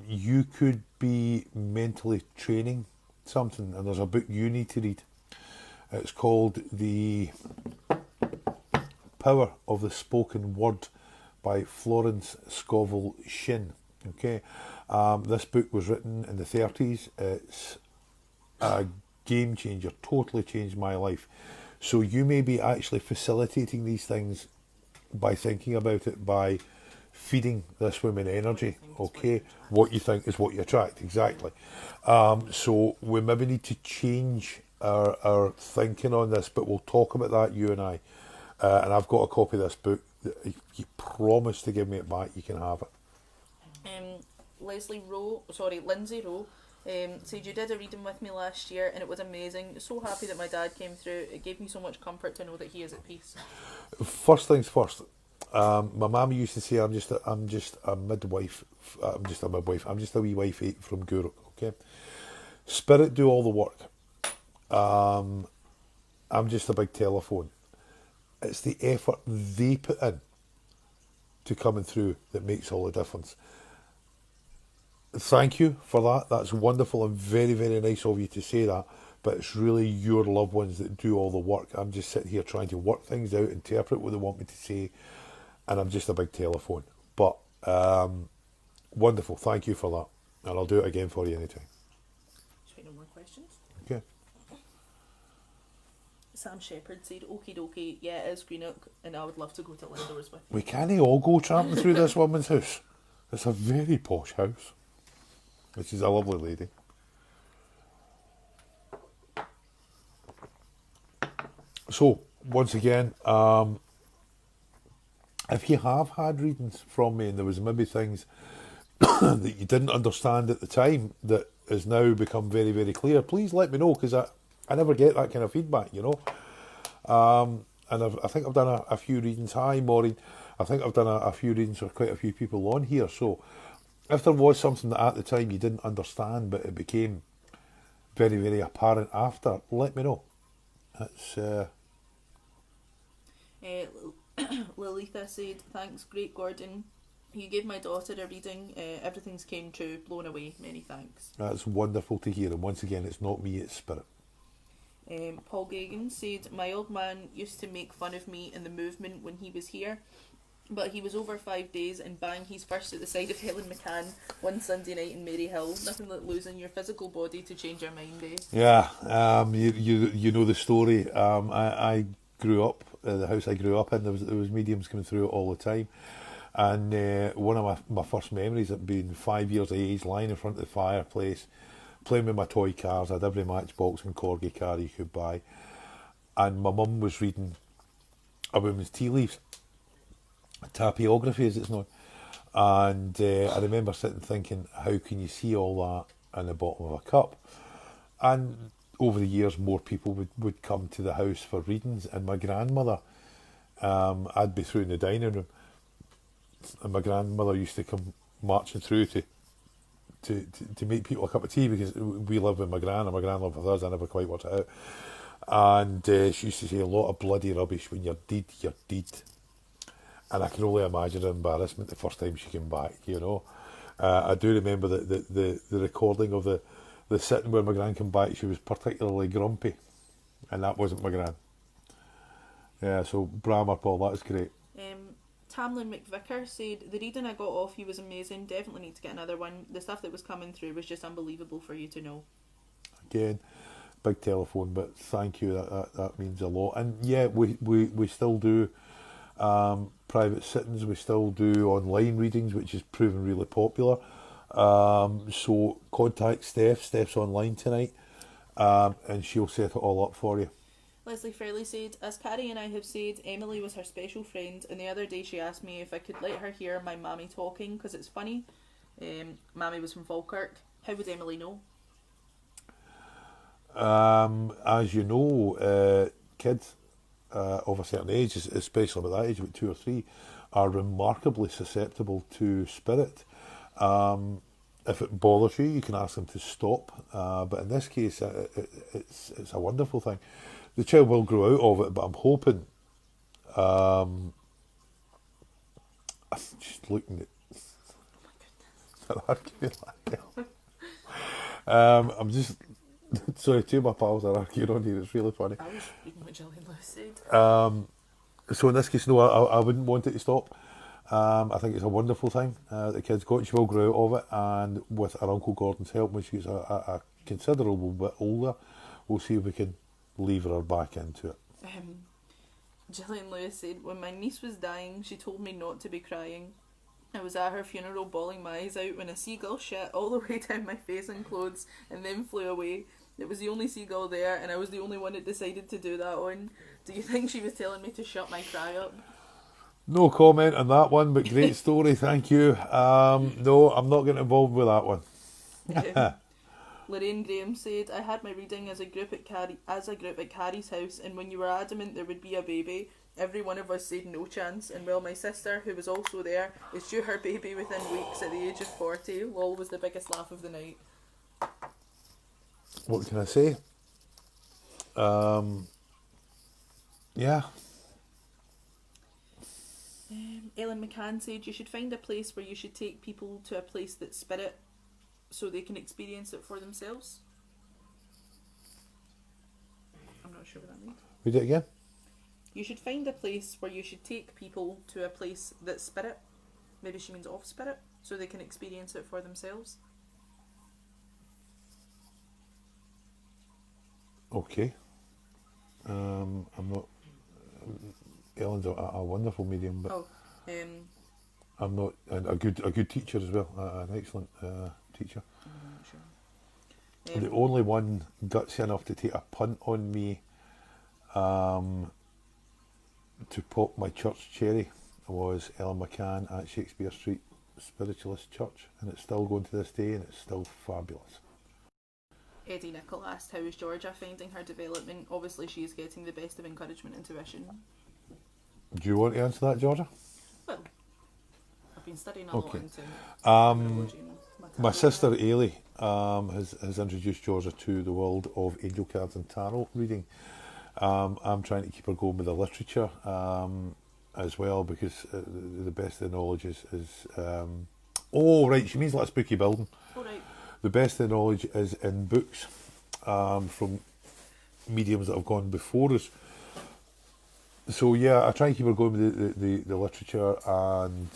You could be mentally training something, and there's a book you need to read. It's called The Power of the Spoken Word by Florence Scovel Shinn. Okay, this book was written in the 30s. It's a game changer, totally changed my life. So you may be actually facilitating these things by thinking about it, by feeding this woman energy. Okay, what you think is what you attract, exactly. So we maybe need to change our thinking on this, but we'll talk about that, you and I. And I've got a copy of this book. If you promise to give me it back, you can have it. Lindsay Rowe, said you did a reading with me last year and it was amazing. So happy that my dad came through. It gave me so much comfort to know that he is at peace. First things first. My mum used to say I'm just a midwife. I'm just a wee wife from Guru. Okay, spirit do all the work. I'm just a big telephone. It's the effort they put in to coming through that makes all the difference. Thank you for that. That's wonderful and very, very nice of you to say that. But it's really your loved ones that do all the work. I'm just sitting here trying to work things out, interpret what they want me to say, and I'm just a big telephone. But wonderful. Thank you for that. And I'll do it again for you anytime. Just no more questions. Okay. Sam Shepherd said, okie dokie, yeah, it is Greenock, and I would love to go to Lindores with you. We can't all go tramping through this woman's house. It's a very posh house. She's a lovely lady. So, once again, if you have had readings from me and there was maybe things that you didn't understand at the time that has now become very, very clear, please let me know, because I never get that kind of feedback, you know. And I think I've done a few readings. Hi, Maureen. I think I've done a few readings for quite a few people on here. So if there was something that at the time you didn't understand, but it became very, very apparent after, let me know. That's... Lilitha said, thanks, great Gordon. You gave my daughter a reading. Everything's came true. Blown away. Many thanks. That's wonderful to hear. And once again, it's not me, it's spirit. Paul Gagan said, my old man used to make fun of me in the movement when he was here, but he was over 5 days and bang, he's first at the side of Helen McCann one Sunday night in Maryhill. Nothing like losing your physical body to change your mind, eh? Yeah, you know the story. I grew up, the house I grew up in, there was mediums coming through it all the time. And one of my first memories of being 5 years of age, lying in front of the fireplace, playing with my toy cars. I had every Matchbox and Corgi car you could buy. And my mum was reading a woman's tea leaves, tapiography as it's known. And I remember sitting thinking, how can you see all that in the bottom of a cup? And over the years, more people would come to the house for readings. And my grandmother, I'd be through in the dining room, and my grandmother used to come marching through to make people a cup of tea, because we lived with my gran and my gran lived with us. I never quite worked it out. And she used to say, a lot of bloody rubbish. When you're dead, you're dead. And I can only imagine her embarrassment the first time she came back, you know. I do remember the recording of the sitting where my gran came back. She was particularly grumpy, and that wasn't my gran. Yeah, so Brammer, Paul, that was great. Tamlin McVicker said, the reading I got off you was amazing. Definitely need to get another one. The stuff that was coming through was just unbelievable for you to know. Again, big telephone, but thank you. That means a lot. And yeah, we still do private sittings. We still do online readings, which is proven really popular. So contact Steph. Steph's online tonight, and she'll set it all up for you. Leslie Fairley said, as Carrie and I have said, Emily was her special friend, and the other day she asked me if I could let her hear my mammy talking, because it's funny. Mammy was from Falkirk. How would Emily know? As you know, kids of a certain age, especially at that age, about 2 or 3, are remarkably susceptible to spirit. If it bothers you, you can ask them to stop. But in this case, it's a wonderful thing. The child will grow out of it, but I'm hoping. I'm just looking at. I'm just. Sorry, two of my pals are arguing on here. It's really funny. I was reading what Gillian Lewis said. So in this case, no, I wouldn't want it to stop. I think it's a wonderful thing. The kid's got. She will grow out of it, and with our Uncle Gordon's help, when she gets a considerable bit older, we'll see if we can lever her back into it. Gillian Lewis said, when my niece was dying, she told me not to be crying. I was at her funeral bawling my eyes out when a seagull shit all the way down my face and clothes and then flew away. It was the only seagull there, and I was the only one that decided to do that on. Do you think she was telling me to shut my cry up? No comment on that one, but great story, thank you. No, I'm not getting involved with that one. Lorraine Graham said, I had my reading as a group at Carrie's house, and when you were adamant there would be a baby, every one of us said no chance, and well, my sister, who was also there, is due her baby within weeks at the age of 40. Lol was the biggest laugh of the night. What can I say? Yeah. Ellen McCann said you should find a place where you should take people to a place that's spirit so they can experience it for themselves. I'm not sure what that means. Read it again. You should find a place where you should take people to a place that's spirit. Maybe she means of spirit, so they can experience it for themselves. Okay. I'm not. Ellen's a wonderful medium, but I'm not, and a good teacher as well. An excellent teacher. I'm not sure. The only one gutsy enough to take a punt on me to pop my church cherry was Ellen McCann at Shakespeare Street Spiritualist Church, and it's still going to this day, and it's still fabulous. Eddie Nichol asked, how is Georgia finding her development? Obviously she's getting the best of encouragement and tuition. Do you want to answer that, Georgia? Well, I've been studying a lot into Okay. My sister Ailey has introduced Georgia to the world of angel cards and tarot reading. I'm trying to keep her going with the literature as well, because the best of the knowledge is oh right, she means like a spooky building. Oh right. The best of the knowledge is in books from mediums that have gone before us. So yeah, I try and keep her going with the literature, and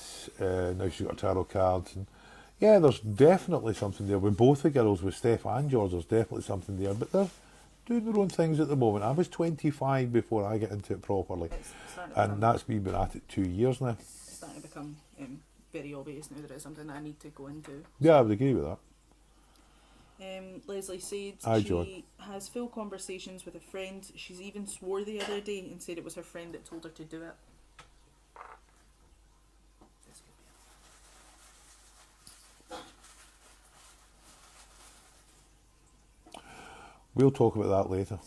now she's got tarot cards, and yeah, there's definitely something there with both the girls, with Steph and George. There's definitely something there, but they're doing their own things at the moment. I was 25 before I get into it properly, and that's me been at it 2 years now. It's starting to become very obvious now that it's something that I need to go into. Yeah, I would agree with that. Leslie said Hi, she John. has full conversations with a friend. She's even swore the other day and said it was her friend that told her to do it. We'll talk about that later.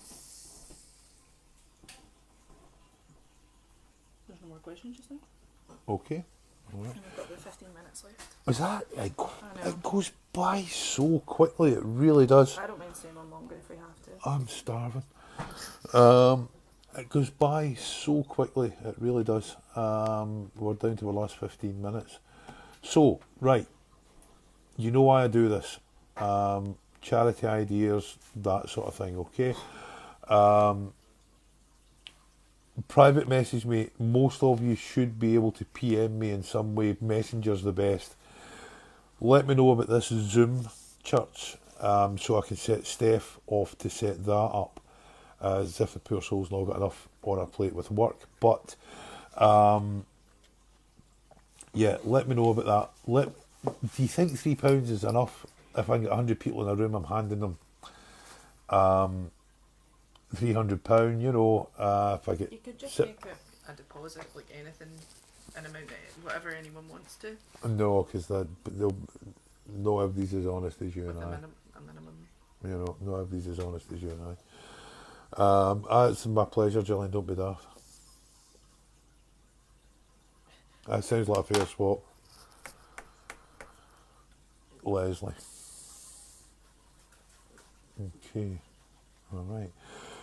There's no more questions just now. Okay. All right. And we've got about 15 minutes left. Is that I know. it goes by so quickly, it really does. I don't mind staying on longer if we have to. I'm starving. It goes by so quickly, it really does. We're down to the last 15 minutes. So, right, you know why I do this. Charity ideas, that sort of thing, okay? Private message me. Most of you should be able to PM me in some way. Messenger's the best. Let me know about this Zoom church, so I can set Steph off to set that up, as if the poor soul's not got enough on her plate with work. But yeah, let me know about that. Do you think £3 is enough? If I can get 100 people in a room, I'm handing them £300. You know, if I get You could just make a deposit, like anything, an amount, whatever anyone wants to. No, because no everybody's as honest as you and I. A minimum. You know, no everybody's as honest as you and I. It's my pleasure, Gillian. Don't be daft. That sounds like a fair swap. Leslie. Okay. All right.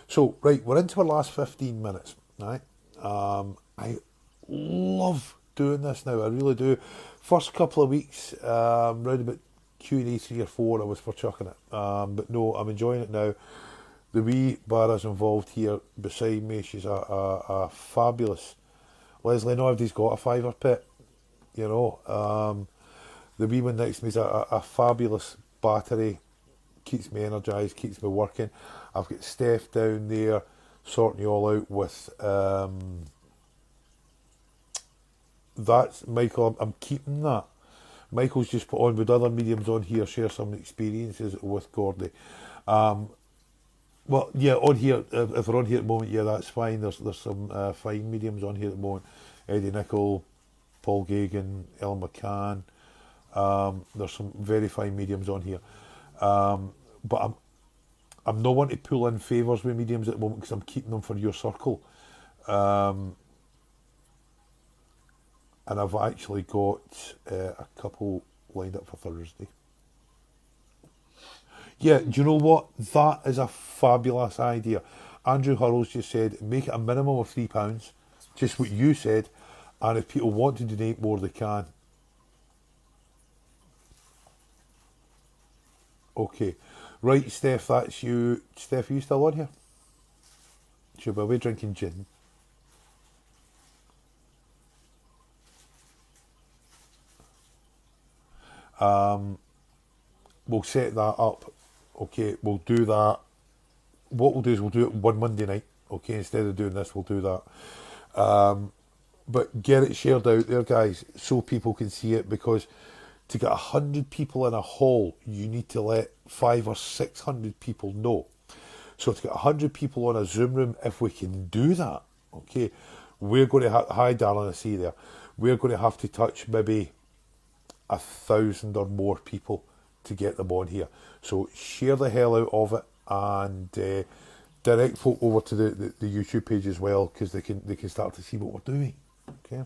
So, right, we're into our last 15 minutes, right? I love doing this now, I really do. First couple of weeks, round about Q&A 3 or 4, I was for chucking it. But no, I'm enjoying it now. The wee Barra's involved here beside me. She's a fabulous Leslie. No, everybody's got a fiver pit, you know. The wee one next to me is a fabulous battery. Keeps me energised, keeps me working. I've got Steph down there sorting you all out with that's Michael. I'm keeping that. Michael's just put on with other mediums on here, share some experiences with Gordy. Well, yeah, on here, if we're on here at the moment, yeah, that's fine. There's some fine mediums on here at the moment. Eddie Nichol, Paul Gagan, El McCann. There's some very fine mediums on here. But I'm not wanting to pull in favours with mediums at the moment, because I'm keeping them for your circle. And I've actually got a couple lined up for Thursday. Yeah, do you know what? That is a fabulous idea. Andrew Hurrell's just said, make it a minimum of £3, just what you said, And if people want to donate more, they can. Okay. Right, Steph, that's you. Steph, are you still on here? Should we be drinking gin? We'll set that up. Okay, we'll do that. What we'll do is we'll do it one Monday night. Okay, instead of doing this, we'll do that. But get it shared out there, guys, so people can see it, because to get 100 people in a hall, you need to let 500 or 600 people know. So to get 100 people on a Zoom room, if we can do that, okay, we're going to have, hi darling, I see you there, we're going to have to touch maybe 1,000 or more people to get them on here. So share the hell out of it, and direct folk over to the YouTube page as well, because they can start to see what we're doing. Okay.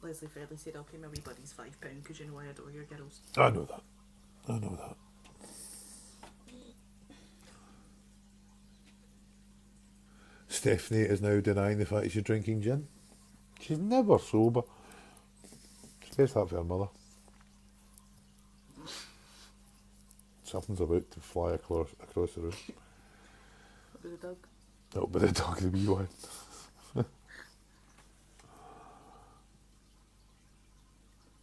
Leslie Fairley said, I'll pay my wee buddies £5 because you know I adore your girls. I know that. Stephanie is now denying the fact she's drinking gin. She's never sober. She says that for her mother. Something's about to fly across the room. What about the dog? That'll be the dog, the wee one.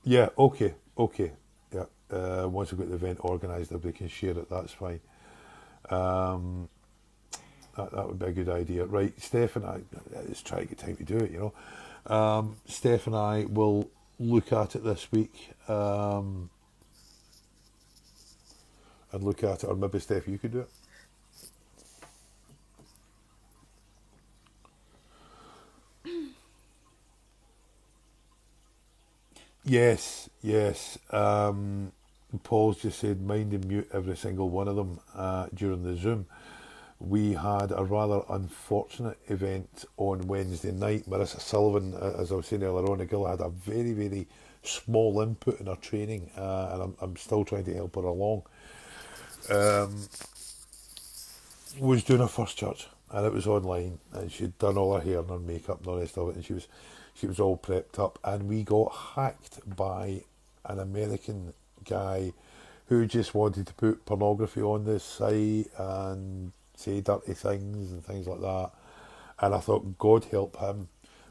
Yeah, okay. Yeah, once we've got the event organised, if they can share it, that's fine. That would be a good idea. Right, Steph and I, let's try to get time to do it, you know. Steph and I will look at it this week, and look at it, or maybe Steph, you could do it. Yes. Paul's just said mind and mute every single one of them during the Zoom. We had a rather unfortunate event on Wednesday night. Marissa Sullivan, as I was saying earlier on, the girl had a very, very small input in her training, and I'm still trying to help her along. Was doing her first church, and it was online, and she'd done all her hair and her makeup and all the rest of it, and she was all prepped up, and we got hacked by an American guy who just wanted to put pornography on this site and say dirty things and things like that. And I thought, God help him,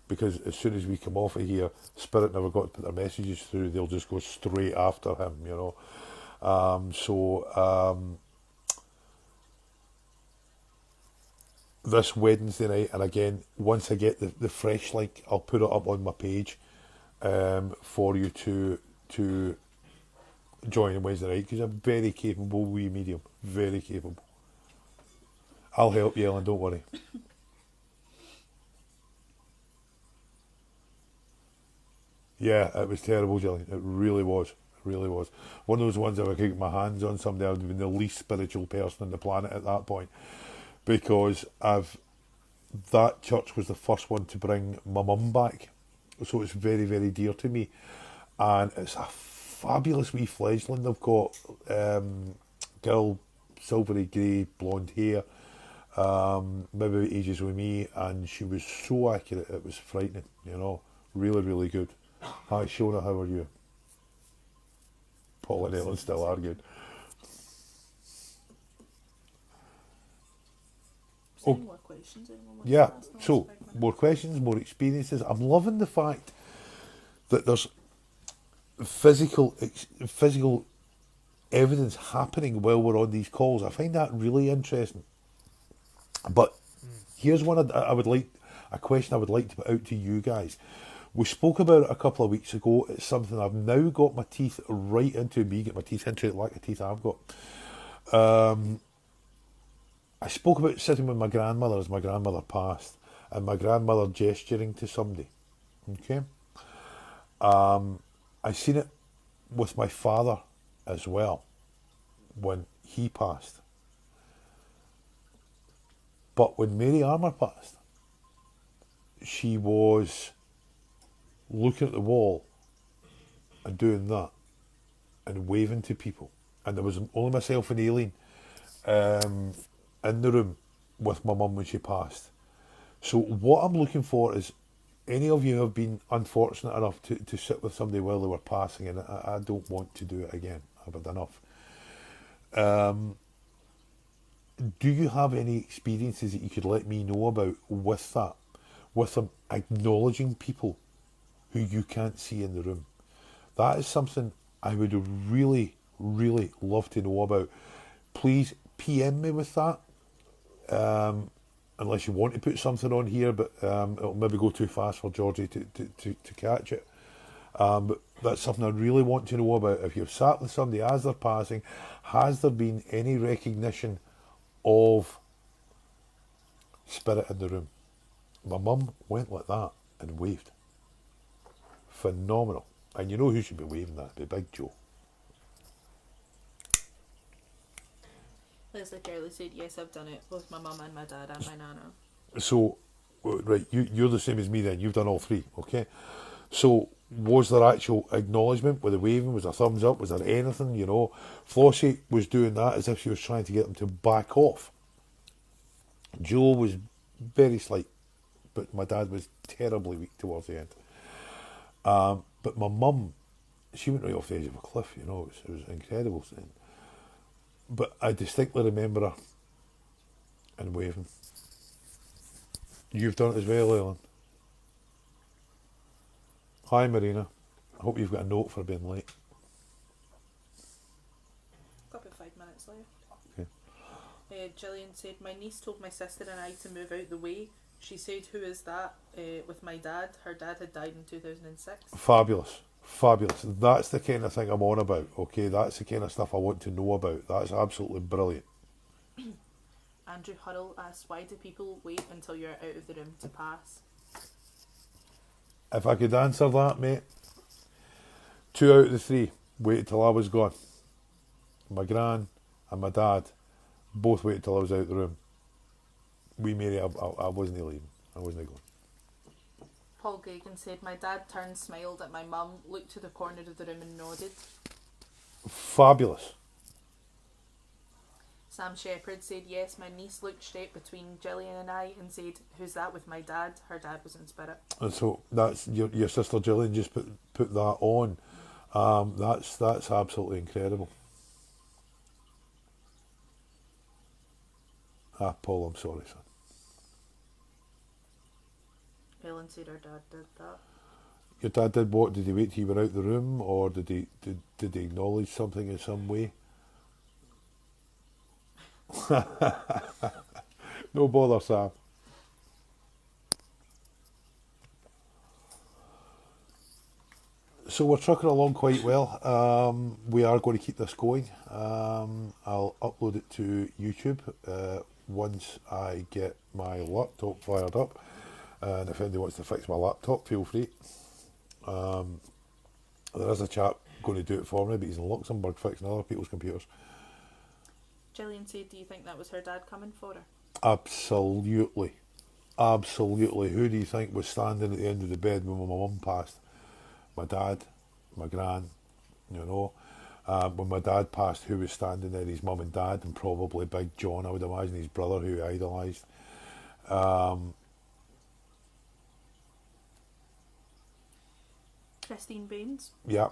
because as soon as we come off of here, Spirit never got to put their messages through, they'll just go straight after him, you know. This Wednesday night, and again, once I get the fresh link, I'll put it up on my page for you to join on Wednesday night, because I'm very capable wee medium, very capable. I'll help you, Ellen, don't worry. Yeah, it was terrible, Gillian. It really was. One of those ones, if I could get my hands on somebody, I would have been the least spiritual person on the planet at that point, because that church was the first one to bring my mum back, so it's very, very dear to me, and it's a fabulous wee fledgling they've got. Girl, silvery grey, blonde hair, maybe ages with me, and she was so accurate, it was frightening, you know. Really, really good. Hi Shona, how are you? Paul and Ellen still arguing. More questions? Yeah, so more questions, more experiences. I'm loving the fact that there's physical evidence happening while we're on these calls. I find that really interesting. But here's one I would like, a question I would like to put out to you guys. We spoke about it a couple of weeks ago. It's something I've now got my teeth right into, me get my teeth into it, like the teeth I've got. I spoke about sitting with my grandmother as my grandmother passed, and my grandmother gesturing to somebody. Okay? I seen it with my father as well when he passed. But when Mary Armour passed, she was looking at the wall and doing that and waving to people. And there was only myself and Aileen in the room with my mum when she passed. So what I'm looking for is any of you have been unfortunate enough to sit with somebody while they were passing, and I don't want to do it again. I've had enough. Do you have any experiences that you could let me know about with that? With them acknowledging people who you can't see in the room? That is something I would really, really love to know about. Please PM me with that. Unless you want to put something on here, but it'll maybe go too fast for Georgie to catch it. But that's something I really want to know about. If you've sat with somebody as they're passing, has there been any recognition of spirit in the room? My mum went like that and waved. Phenomenal. And you know who should be waving that? It'd be Big Joe. Leslie Fairley said, yes, I've done it. Both my mum and my dad and my nana. So, right, you're the same as me then. You've done all three, okay? So, was there actual acknowledgement? Were they waving? Was there thumbs up? Was there anything, you know? Flossie was doing that as if she was trying to get them to back off. Joe was very slight, but my dad was terribly weak towards the end. But my mum, she went right off the edge of a cliff, you know. It was incredible. But I distinctly remember her and waving. You've done it as well, Ellen. Hi, Marina. I hope you've got a note for being late. Got about 5 minutes left. Okay. Gillian said, my niece told my sister and I to move out the way. She said, who is that? With my dad. Her dad had died in 2006. Fabulous. Fabulous. That's the kind of thing I'm on about, okay? That's the kind of stuff I want to know about. That's absolutely brilliant. Andrew Huddle asked, why do people wait until you're out of the room to pass? If I could answer that, mate, 2 out of the 3 waited till I was gone. My gran and my dad both waited till I was out of the room. We Mary, I wasn't leaving. I wasn't going. Paul Gagan said, my dad turned, smiled at my mum, looked to the corner of the room and nodded. Fabulous. Sam Shepherd said, yes, my niece looked straight between Gillian and I and said, who's that with my dad? Her dad was in spirit. And so that's your sister Gillian just put that on. That's absolutely incredible. Paul, I'm sorry, son. Ellen said her dad did that. Your dad did what? Did he wait till you were out the room, or did he acknowledge something in some way? No bother, Sam. So we're trucking along quite well. We are going to keep this going. I'll upload it to YouTube once I get my laptop fired up. And if anybody wants to fix my laptop, feel free. There is a chap going to do it for me, but he's in Luxembourg fixing other people's computers. Gillian said, do you think that was her dad coming for her? Absolutely. Absolutely. Who do you think was standing at the end of the bed when my mum passed? My dad, my gran, you know. When my dad passed, who was standing there? His mum and dad, and probably Big John, I would imagine, his brother, who he idolised. Christine Baines Yeah.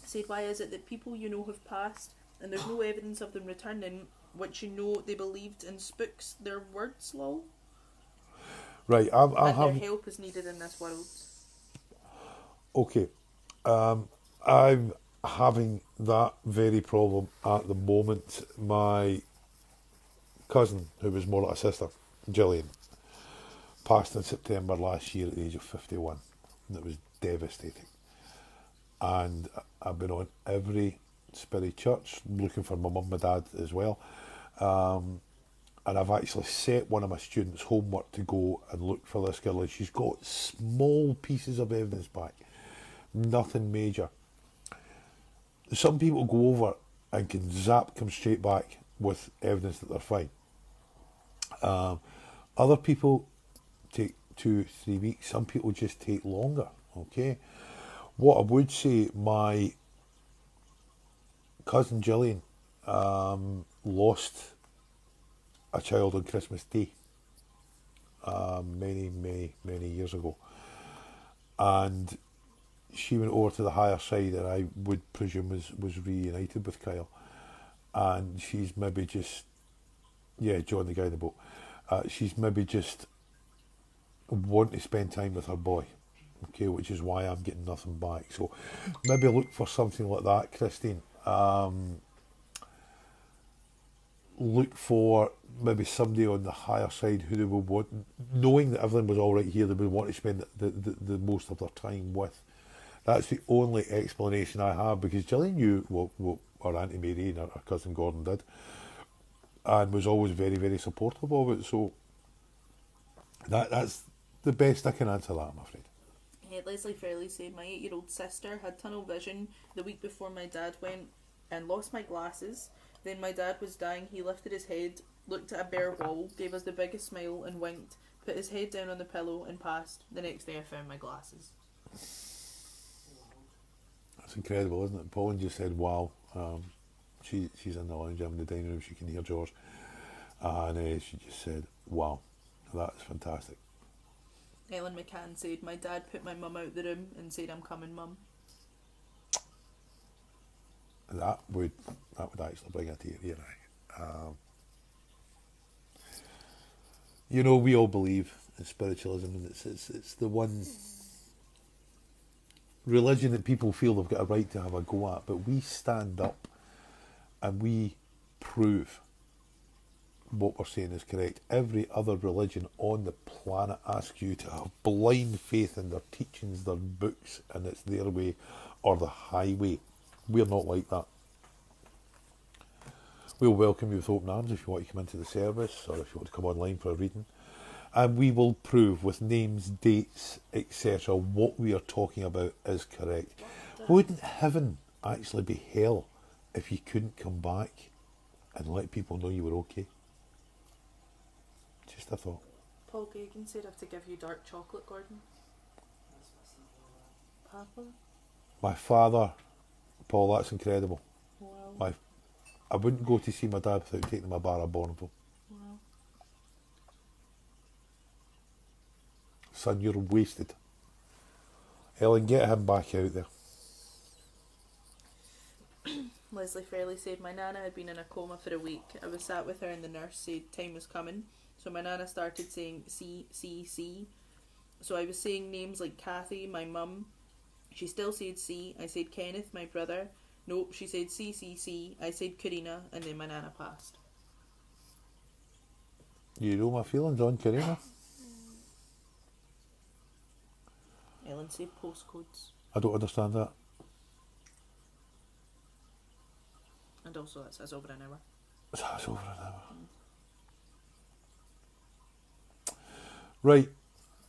said, why is it that people you know have passed and there's no evidence of them returning, which you know they believed in spooks their words, lol? Right, their help is needed in this world. Okay. I'm having that very problem at the moment. My cousin, who was more like a sister, Gillian, passed in September last year at the age of 51. And it was devastating. And I've been on every spirit church looking for my mum and dad as well. And I've actually set one of my students homework to go and look for this girl, and she's got small pieces of evidence back. Nothing major. Some people go over and can come straight back with evidence that they're fine. Other people take 2-3 weeks. Some people just take longer. Okay. What I would say, my cousin Gillian lost a child on Christmas Day, many years ago, and she went over to the higher side, and I would presume was reunited with Kyle, and she's maybe just, yeah, John, the guy in the boat, she's maybe just want to spend time with her boy, okay, which is why I'm getting nothing back. So maybe look for something like that, Christine. Look for maybe somebody on the higher side who they would want, knowing that everything was all right here, they would want to spend the most of their time with. That's the only explanation I have, because Gillian knew what our Auntie Mary and our cousin Gordon did, and was always very supportive of it. So that's the best I can answer that, I'm afraid. Leslie Fairley said, my 8-year-old sister had tunnel vision the week before my dad went and lost my glasses. Then my dad was dying, he lifted his head, looked at a bare wall, gave us the biggest smile and winked, put his head down on the pillow and passed. The next day I found my glasses. That's incredible, isn't it? Pauline just said, wow. She's in the lounge, I'm in the dining room, she can hear George. And she just said, wow, that's fantastic. Ellen McCann said, my dad put my mum out the room and said, I'm coming, mum. That would actually bring a tear to your eye. You know, we all believe in spiritualism, and it's the one religion that people feel they've got a right to have a go at, but we stand up and we prove what we're saying is correct. Every other religion on the planet asks you to have blind faith in their teachings, their books, and it's their way or the highway. We're not like that. We'll welcome you with open arms if you want to come into the service, or if you want to come online for a reading. And we will prove with names, dates, etc. what we are talking about is correct. Wouldn't heaven actually be hell if you couldn't come back and let people know you were okay? Just a thought. Paul Gagan said I have to give you dark chocolate, Gordon. Papa? My father, Paul, that's incredible. Wow. I wouldn't go to see my dad without taking him a bar of Bonneville. Wow. Son, you're wasted. Ellen, get him back out there. Leslie Fairley said, my nana had been in a coma for a week. I was sat with her and the nurse said time was coming. So my nana started saying C. So I was saying names like Kathy, my mum. She still said C. I said Kenneth, my brother. Nope, she said C. I said Karina, and then my nana passed. You know my feelings on Karina? Ellen said postcodes. I don't understand that. And also it says over an hour. That's over an hour. Right,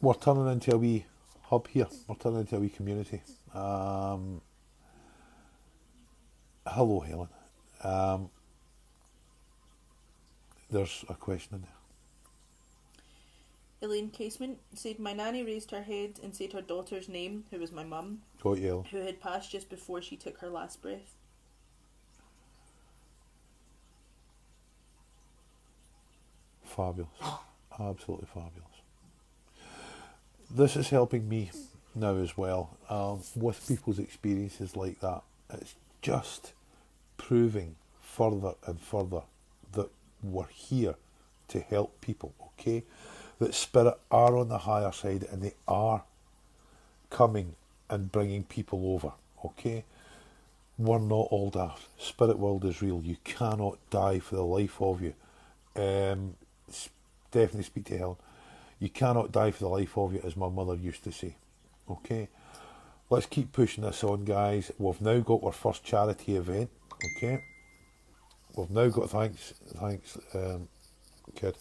we're turning into a wee hub here. We're turning into a wee community. Hello, Helen. There's a question in there. Elaine Casement said, my nanny raised her head and said her daughter's name, who was my mum, Got you, Ellen. who had passed just before she took her last breath. Fabulous. Absolutely fabulous. This is helping me now as well, with people's experiences like that. It's just proving further and further that we're here to help people, okay? That spirit are on the higher side and they are coming and bringing people over, okay? We're not all daft. Spirit world is real. You cannot die for the life of you. Definitely speak to Helen. You cannot die for the life of you, as my mother used to say, okay? Let's keep pushing this on, guys. We've now got our first charity event, okay? We've now got, thanks, kid.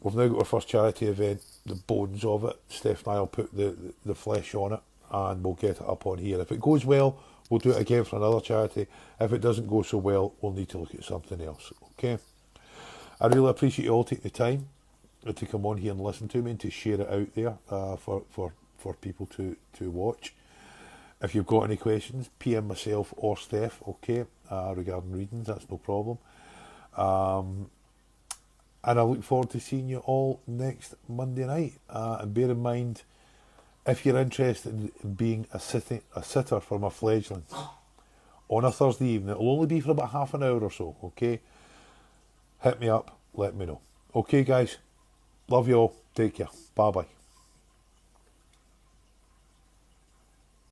We've now got our first charity event, the bones of it. Steph and I will put the flesh on it and we'll get it up on here. If it goes well, we'll do it again for another charity. If it doesn't go so well, we'll need to look at something else, okay? I really appreciate you all taking the time to come on here and listen to me and to share it out there for people to watch. If you've got any questions, PM myself or Steph, okay, regarding readings, that's no problem. And I look forward to seeing you all next Monday night. And bear in mind, if you're interested in being a sitter for my fledglings on a Thursday evening, it'll only be for about half an hour or so, okay? Hit me up, let me know. Okay, guys, love you all. Take care. Bye-bye.